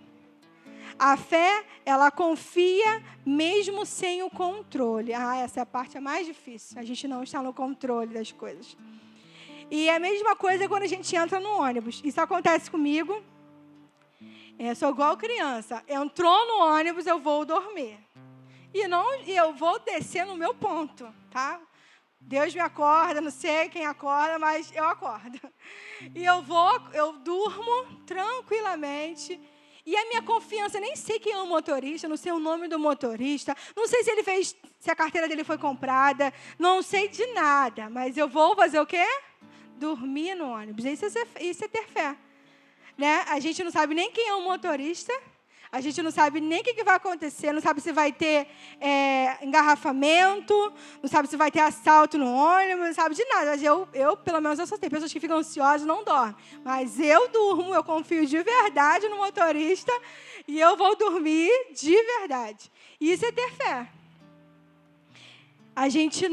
A fé, ela confia mesmo sem o controle. Essa é a parte mais difícil. A gente não está no controle das coisas. E é a mesma coisa quando a gente entra no ônibus. Isso acontece comigo. Sou igual criança. Entrou no ônibus, eu vou dormir. E eu vou descer no meu ponto, tá? Deus me acorda, não sei quem acorda, mas eu acordo. E eu durmo tranquilamente. E a minha confiança, nem sei quem é o motorista, não sei o nome do motorista, não sei se a carteira dele foi comprada, não sei de nada, mas eu vou fazer o quê? Dormir no ônibus. Isso é ter fé. Né? A gente não sabe nem quem é o motorista, a gente não sabe nem o que vai acontecer, não sabe se vai ter engarrafamento, não sabe se vai ter assalto no ônibus, não sabe de nada. Mas eu pelo menos, eu só tenho pessoas que ficam ansiosas e não dormem. Mas eu durmo, eu confio de verdade no motorista e eu vou dormir de verdade. Isso é ter fé. A gente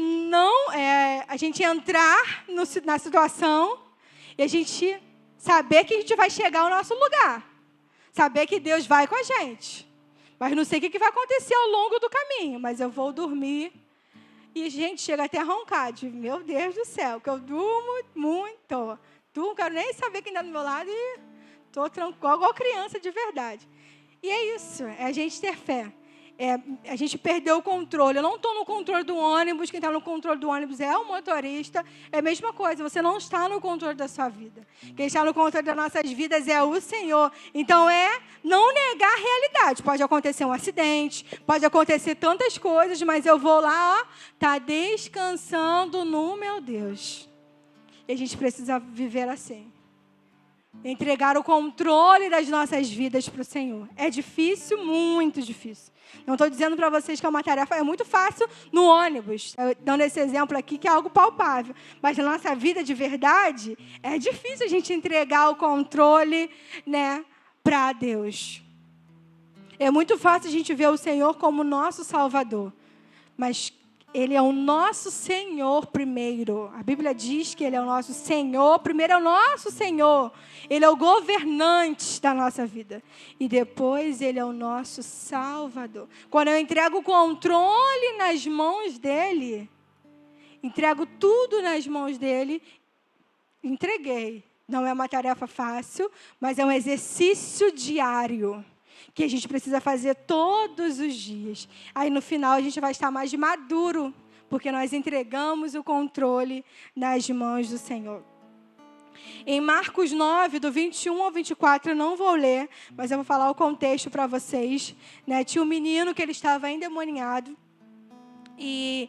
entrar na situação e a gente saber que a gente vai chegar ao nosso lugar. Saber que Deus vai com a gente. Mas não sei o que vai acontecer ao longo do caminho. Mas eu vou dormir E, gente, chega até a roncar, de, meu Deus do céu, que eu durmo muito. Não quero nem saber quem está do meu lado e estou tranquila, igual criança de verdade. E é isso, é a gente ter fé. A gente perdeu o controle. Eu não estou no controle do ônibus, quem está no controle do ônibus é o motorista. É a mesma coisa, você não está no controle da sua vida. Quem está no controle das nossas vidas é o Senhor. Então, não negar a realidade. Pode acontecer um acidente, pode acontecer tantas coisas, mas eu vou lá, tá descansando no meu Deus. E a gente precisa viver assim. Entregar o controle das nossas vidas para o Senhor. É difícil, muito difícil. Não estou dizendo para vocês que é uma tarefa, é muito fácil no ônibus. Dando esse exemplo aqui, que é algo palpável. Mas na nossa vida de verdade, é difícil a gente entregar o controle, né, para Deus. É muito fácil a gente ver o Senhor como nosso Salvador. Mas Ele é o nosso Senhor primeiro. A Bíblia diz que Ele é o nosso Senhor. Primeiro é o nosso Senhor. Ele é o governante da nossa vida. E depois Ele é o nosso Salvador. Quando eu entrego o controle nas mãos dEle, entrego tudo nas mãos dEle, entreguei. Não é uma tarefa fácil, mas é um exercício diário que a gente precisa fazer todos os dias. Aí, no final, a gente vai estar mais maduro, porque nós entregamos o controle nas mãos do Senhor. Em Marcos 9, do 21 ao 24, eu não vou ler, mas eu vou falar o contexto para vocês. Né? Tinha um menino que ele estava endemoniado, e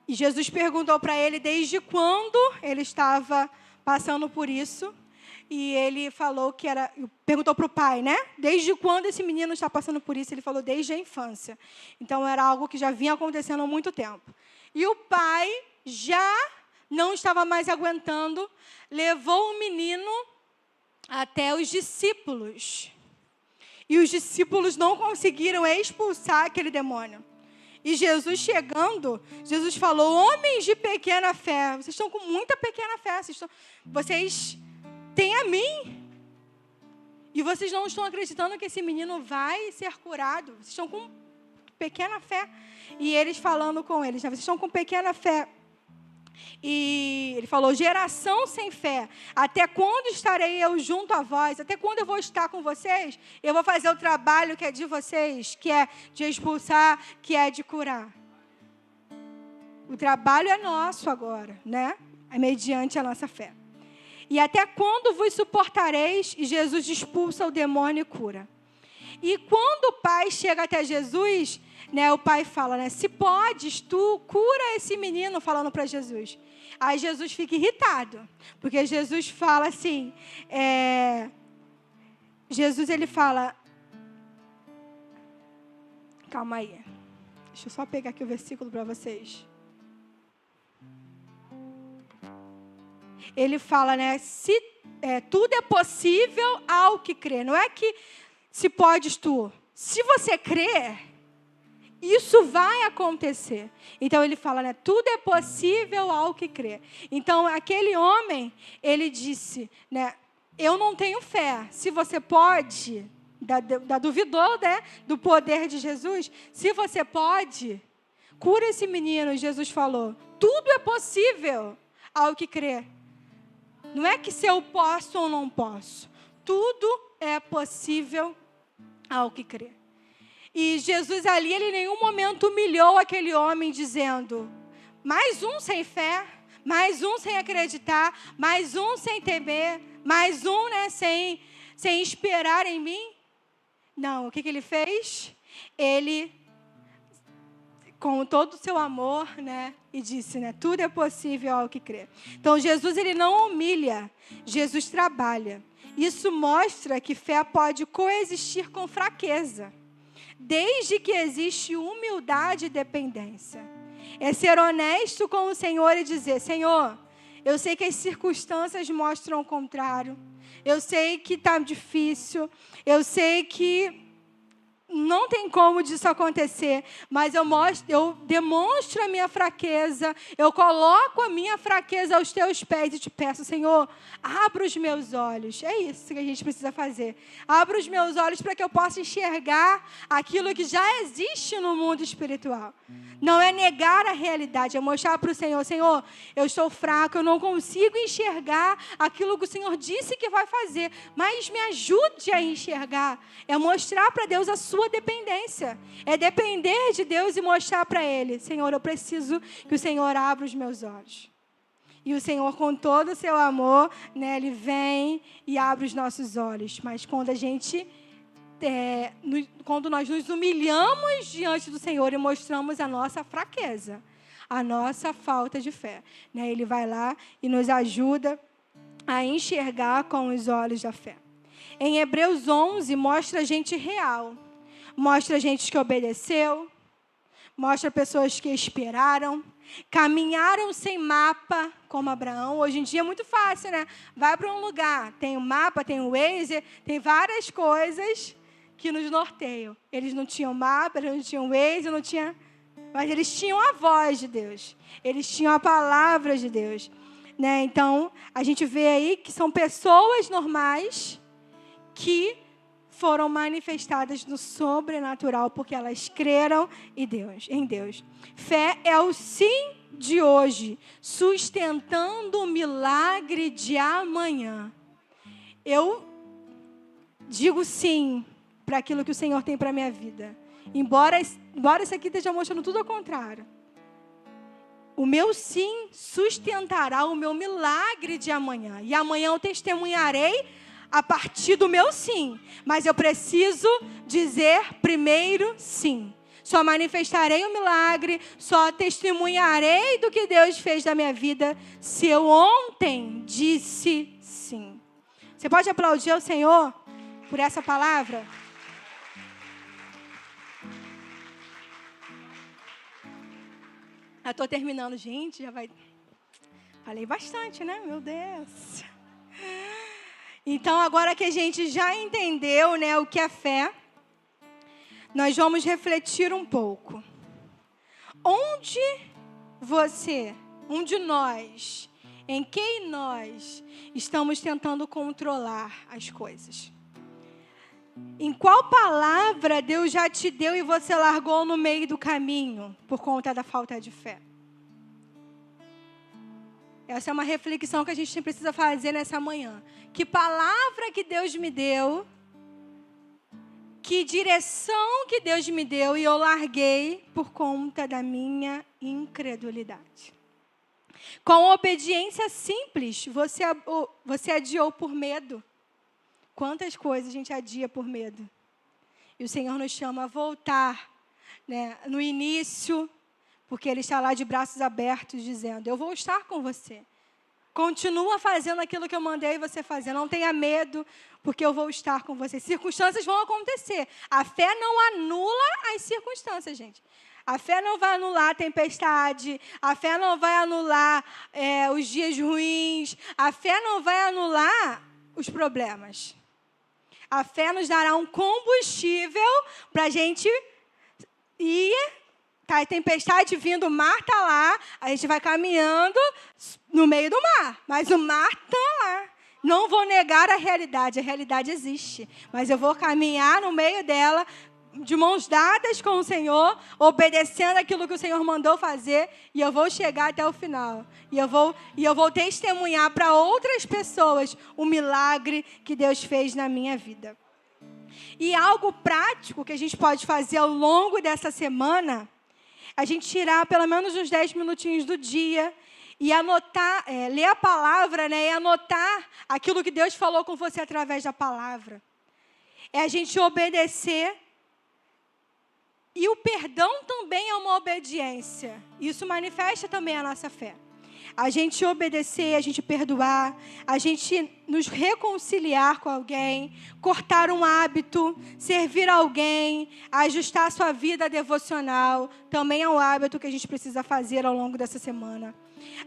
Jesus perguntou para ele desde quando ele estava passando por isso. E ele falou que perguntou para o pai, né? Desde quando esse menino está passando por isso? Ele falou, desde a infância. Então, era algo que já vinha acontecendo há muito tempo. E o pai já não estava mais aguentando, levou o menino até os discípulos. E os discípulos não conseguiram expulsar aquele demônio. E Jesus chegando, Jesus falou, homens de pequena fé, vocês estão com muita pequena fé, vocês têm a mim. E vocês não estão acreditando que esse menino vai ser curado. Vocês estão com pequena fé. E eles falando com eles, né? Vocês estão com pequena fé. E ele falou, geração sem fé. Até quando estarei eu junto a vós? Até quando eu vou estar com vocês? Eu vou fazer o trabalho que é de vocês, que é de expulsar, que é de curar. O trabalho é nosso agora, né? É mediante a nossa fé. E até quando vos suportareis? E Jesus expulsa o demônio e cura. E quando o pai chega até Jesus, né, o pai fala, né, se podes, tu cura esse menino, falando para Jesus. Aí Jesus fica irritado, porque Jesus fala assim, Jesus ele fala, calma aí, deixa eu só pegar aqui o versículo para vocês. Ele fala, né, tudo é possível ao que crê. Não é que se podes tu. Se você crer, isso vai acontecer. Então, ele fala, né, tudo é possível ao que crê. Então, aquele homem, ele disse, né, eu não tenho fé. Se você pode, duvidou, né, do poder de Jesus. Se você pode, cura esse menino. Jesus falou, tudo é possível ao que crê. Não é que se eu posso ou não posso. Tudo é possível ao que crê. E Jesus ali, ele em nenhum momento humilhou aquele homem dizendo, mais um sem fé, mais um sem acreditar, mais um sem temer, mais um, né, sem esperar em mim. Não, o que ele fez? Ele, com todo o seu amor, né, e disse, né, tudo é possível ao que crê. Então, Jesus, ele não humilha, Jesus trabalha. Isso mostra que fé pode coexistir com fraqueza, desde que existe humildade e dependência. É ser honesto com o Senhor e dizer, Senhor, eu sei que as circunstâncias mostram o contrário, eu sei que está difícil, eu sei que não tem como disso acontecer, mas eu demonstro a minha fraqueza, eu coloco a minha fraqueza aos teus pés e te peço, Senhor, abra os meus olhos. É isso que a gente precisa fazer. Abra os meus olhos para que eu possa enxergar aquilo que já existe no mundo espiritual. Não é negar a realidade, é mostrar para o Senhor, Senhor, eu estou fraco, eu não consigo enxergar aquilo que o Senhor disse que vai fazer, mas me ajude a enxergar. É mostrar para Deus a sua dependência. É depender de Deus e mostrar para Ele, Senhor, eu preciso que o Senhor abra os meus olhos. E o Senhor, com todo o seu amor, né, Ele vem e abre os nossos olhos. Mas quando quando nós nos humilhamos diante do Senhor e mostramos a nossa fraqueza, a nossa falta de fé, né? Ele vai lá e nos ajuda a enxergar com os olhos da fé. Em Hebreus 11, mostra gente real, mostra gente que obedeceu, mostra pessoas que esperaram, caminharam sem mapa, como Abraão. Hoje em dia é muito fácil, né? Vai para um lugar, tem o mapa, tem o Waze, tem várias coisas que nos norteiam. Eles não tinham mapa, eles não tinham Waze, mas eles tinham a voz de Deus. Eles tinham a palavra de Deus. Né? Então, a gente vê aí que são pessoas normais que foram manifestadas no sobrenatural porque elas creram em Deus. Fé é o sim de hoje, sustentando o milagre de amanhã. Eu digo sim para aquilo que o Senhor tem para a minha vida. Embora isso aqui esteja mostrando tudo ao contrário. O meu sim sustentará o meu milagre de amanhã. E amanhã eu testemunharei a partir do meu sim. Mas eu preciso dizer primeiro sim. Só manifestarei o milagre, só testemunharei do que Deus fez na minha vida se eu ontem disse sim. Você pode aplaudir ao Senhor por essa palavra? Já estou terminando, gente, já vai... Falei bastante, né? Meu Deus. Então, agora que a gente já entendeu, né, o que é fé, nós vamos refletir um pouco. Onde nós, em quem nós estamos tentando controlar as coisas? Em qual palavra Deus já te deu e você largou no meio do caminho por conta da falta de fé? Essa é uma reflexão que a gente precisa fazer nessa manhã. Que palavra que Deus me deu? Que direção que Deus me deu e eu larguei por conta da minha incredulidade? Com obediência simples, você adiou por medo. Quantas coisas a gente adia por medo? E o Senhor nos chama a voltar, né, no início, porque Ele está lá de braços abertos, dizendo, eu vou estar com você. Continua fazendo aquilo que eu mandei você fazer. Não tenha medo, porque eu vou estar com você. Circunstâncias vão acontecer. A fé não anula as circunstâncias, gente. A fé não vai anular a tempestade. A fé não vai anular os dias ruins. A fé não vai anular os problemas. A fé nos dará um combustível para a gente ir. Tá a tempestade vindo, o mar está lá, a gente vai caminhando no meio do mar. Mas o mar está lá. Não vou negar a realidade existe. Mas eu vou caminhar no meio dela, de mãos dadas com o Senhor, obedecendo aquilo que o Senhor mandou fazer, e eu vou chegar até o final. E eu vou testemunhar para outras pessoas o milagre que Deus fez na minha vida. E algo prático que a gente pode fazer ao longo dessa semana, a gente tirar pelo menos uns 10 minutinhos do dia e anotar, ler a palavra, né, e anotar aquilo que Deus falou com você através da palavra. É a gente obedecer. E o perdão também é uma obediência. Isso manifesta também a nossa fé. A gente obedecer, a gente perdoar, a gente nos reconciliar com alguém, cortar um hábito, servir alguém, ajustar a sua vida devocional, também é um hábito que a gente precisa fazer ao longo dessa semana.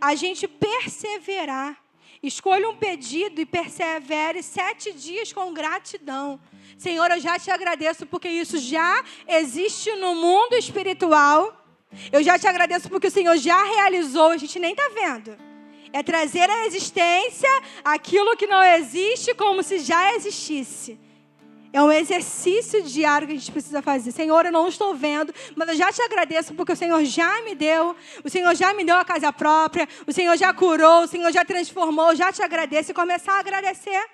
A gente perseverar. Escolha um pedido e persevere 7 dias com gratidão. Senhor, eu já te agradeço porque isso já existe no mundo espiritual. Eu já te agradeço porque o Senhor já realizou, a gente nem está vendo. É trazer à existência aquilo que não existe como se já existisse. É um exercício diário que a gente precisa fazer. Senhor, eu não estou vendo, mas eu já te agradeço porque o Senhor já me deu. O Senhor já me deu a casa própria. O Senhor já curou, o Senhor já transformou. Eu já te agradeço e começar a agradecer.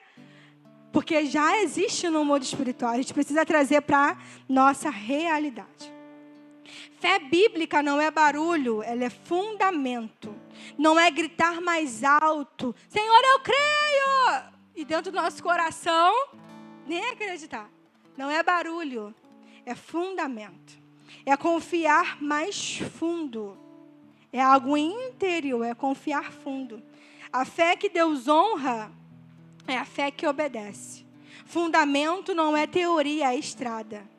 Porque já existe no mundo espiritual. A gente precisa trazer para a nossa realidade. Fé bíblica não é barulho, ela é fundamento. Não é gritar mais alto. Senhor, eu creio! E dentro do nosso coração, nem acreditar. Não é barulho, é fundamento. É confiar mais fundo. É algo interior, é confiar fundo. A fé que Deus honra é a fé que obedece. Fundamento não é teoria, é estrada.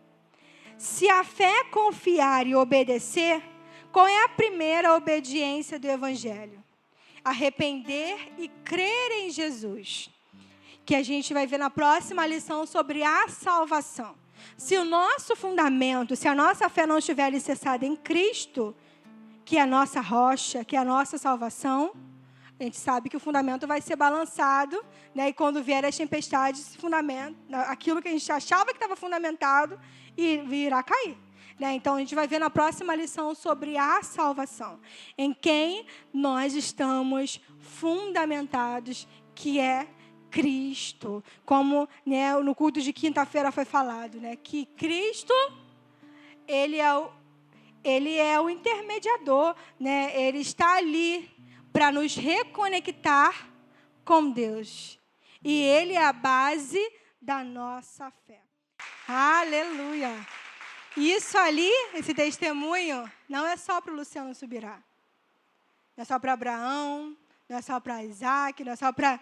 Se a fé é confiar e obedecer, qual é a primeira obediência do Evangelho? Arrepender e crer em Jesus. Que a gente vai ver na próxima lição sobre a salvação. Se o nosso fundamento, se a nossa fé não estiver alicerçada em Cristo, que é a nossa rocha, que é a nossa salvação, a gente sabe que o fundamento vai ser balançado, né? E quando vier as tempestades, aquilo que a gente achava que estava fundamentado, irá cair. Né? Então, a gente vai ver na próxima lição sobre a salvação. Em quem nós estamos fundamentados, que é Cristo. Como, né, no culto de quinta-feira foi falado, né? Que Cristo, Ele é o intermediador. Né? Ele está ali para nos reconectar com Deus. E Ele é a base da nossa fé. Aleluia! Isso ali, esse testemunho, não é só para o Luciano Subirá. Não é só para Abraão, não é só para Isaac, não é só para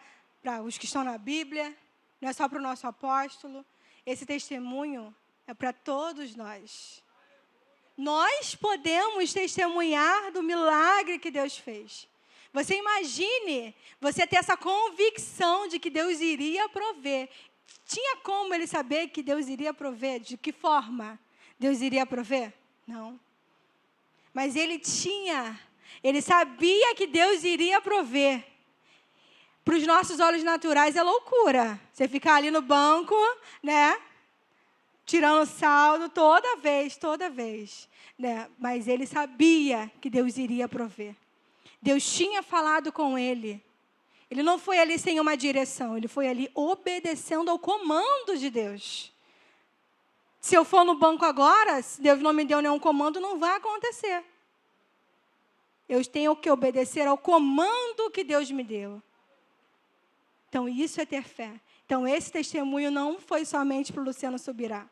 os que estão na Bíblia, não é só para o nosso apóstolo. Esse testemunho é para todos nós. Nós podemos testemunhar do milagre que Deus fez. Você imagine você ter essa convicção de que Deus iria prover. Tinha como ele saber que Deus iria prover? De que forma Deus iria prover? Não. Mas ele sabia que Deus iria prover. Para os nossos olhos naturais é loucura. Você ficar ali no banco, né? Tirando saldo toda vez. Né? Mas ele sabia que Deus iria prover. Deus tinha falado com ele. Ele não foi ali sem uma direção, ele foi ali obedecendo ao comando de Deus. Se eu for no banco agora, se Deus não me deu nenhum comando, não vai acontecer. Eu tenho que obedecer ao comando que Deus me deu. Então, isso é ter fé. Então, esse testemunho não foi somente para o Luciano Subirá.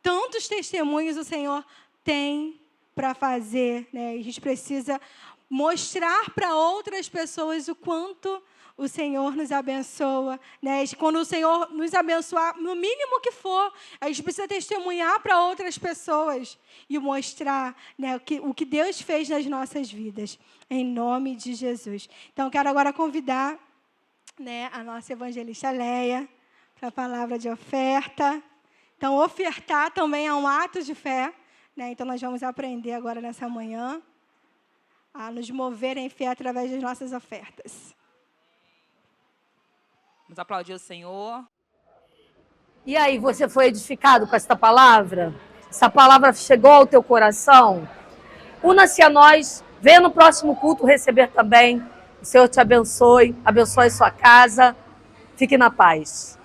Tantos testemunhos o Senhor tem para fazer, né? E a gente precisa mostrar para outras pessoas o quanto o Senhor nos abençoa, né? Quando o Senhor nos abençoar, no mínimo que for, a gente precisa testemunhar para outras pessoas e mostrar, né, o que Deus fez nas nossas vidas, em nome de Jesus. Então, quero agora convidar, né, a nossa evangelista Leia para a palavra de oferta. Então, ofertar também é um ato de fé, né? Então, nós vamos aprender agora nessa manhã a nos mover em fé através das nossas ofertas. Vamos aplaudir o Senhor. E aí, você foi edificado com esta palavra? Essa palavra chegou ao teu coração? Una-se a nós, venha no próximo culto receber também. O Senhor te abençoe, abençoe sua casa. Fique na paz.